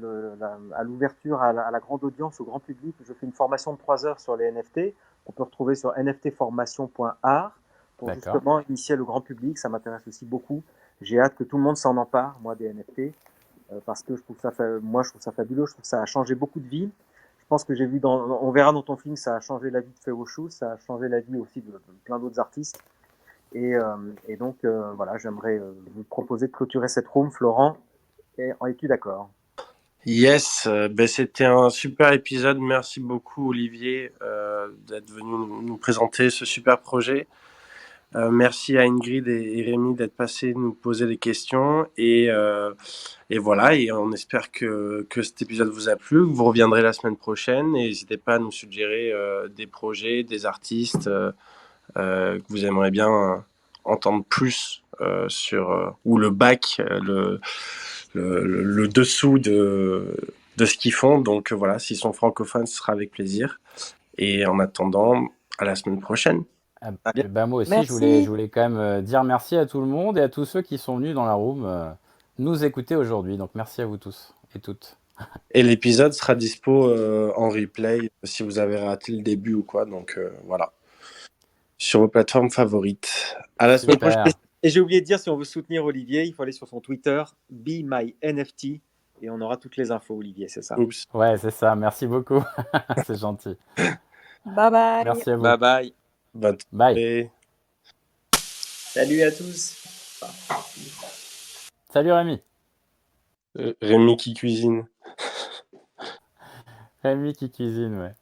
l'ouverture à la grande audience, au grand public. Je fais une formation de 3 heures sur les NFT qu'on peut retrouver sur nftformation.art pour D'accord. justement initier le grand public. Ça m'intéresse aussi beaucoup. J'ai hâte que tout le monde s'en empare, moi, des NFT, parce que je trouve ça fabuleux. Je trouve que ça a changé beaucoup de vies. Je pense que j'ai vu on verra dans ton film, ça a changé la vie de Feo Chou, ça a changé la vie aussi de plein d'autres artistes. Et donc, voilà, j'aimerais vous proposer de clôturer cette room, Florent. Es-tu d'accord? Yes, ben c'était un super épisode. Merci beaucoup Olivier d'être venu nous présenter ce super projet. Merci à Ingrid et Rémi d'être passés nous poser des questions et voilà, et on espère que cet épisode vous a plu. Vous reviendrez la semaine prochaine et n'hésitez pas à nous suggérer des projets, des artistes que vous aimeriez bien entendre plus sur ou le bac, le dessous de ce qu'ils font. Donc voilà, s'ils sont francophones, ce sera avec plaisir. Et en attendant, à la semaine prochaine. Ah, À eh ben, moi aussi, je Merci. voulais quand même dire merci à tout le monde et à tous ceux qui sont venus dans la room nous écouter aujourd'hui. Donc merci à vous tous et toutes. Et l'épisode sera dispo en replay si vous avez raté le début ou quoi. Donc voilà, sur vos plateformes favorites. À la semaine prochaine. Super. Et j'ai oublié de dire, si on veut soutenir Olivier, il faut aller sur son Twitter, BeMyNFT, et on aura toutes les infos, Olivier, c'est ça. Oups. Ouais, c'est ça. Merci beaucoup. C'est gentil. Bye bye. Merci à Bye vous. bye. Bonne Bye. soirée. Salut à tous. Salut Rémi. Rémi qui cuisine. Rémi qui cuisine, ouais.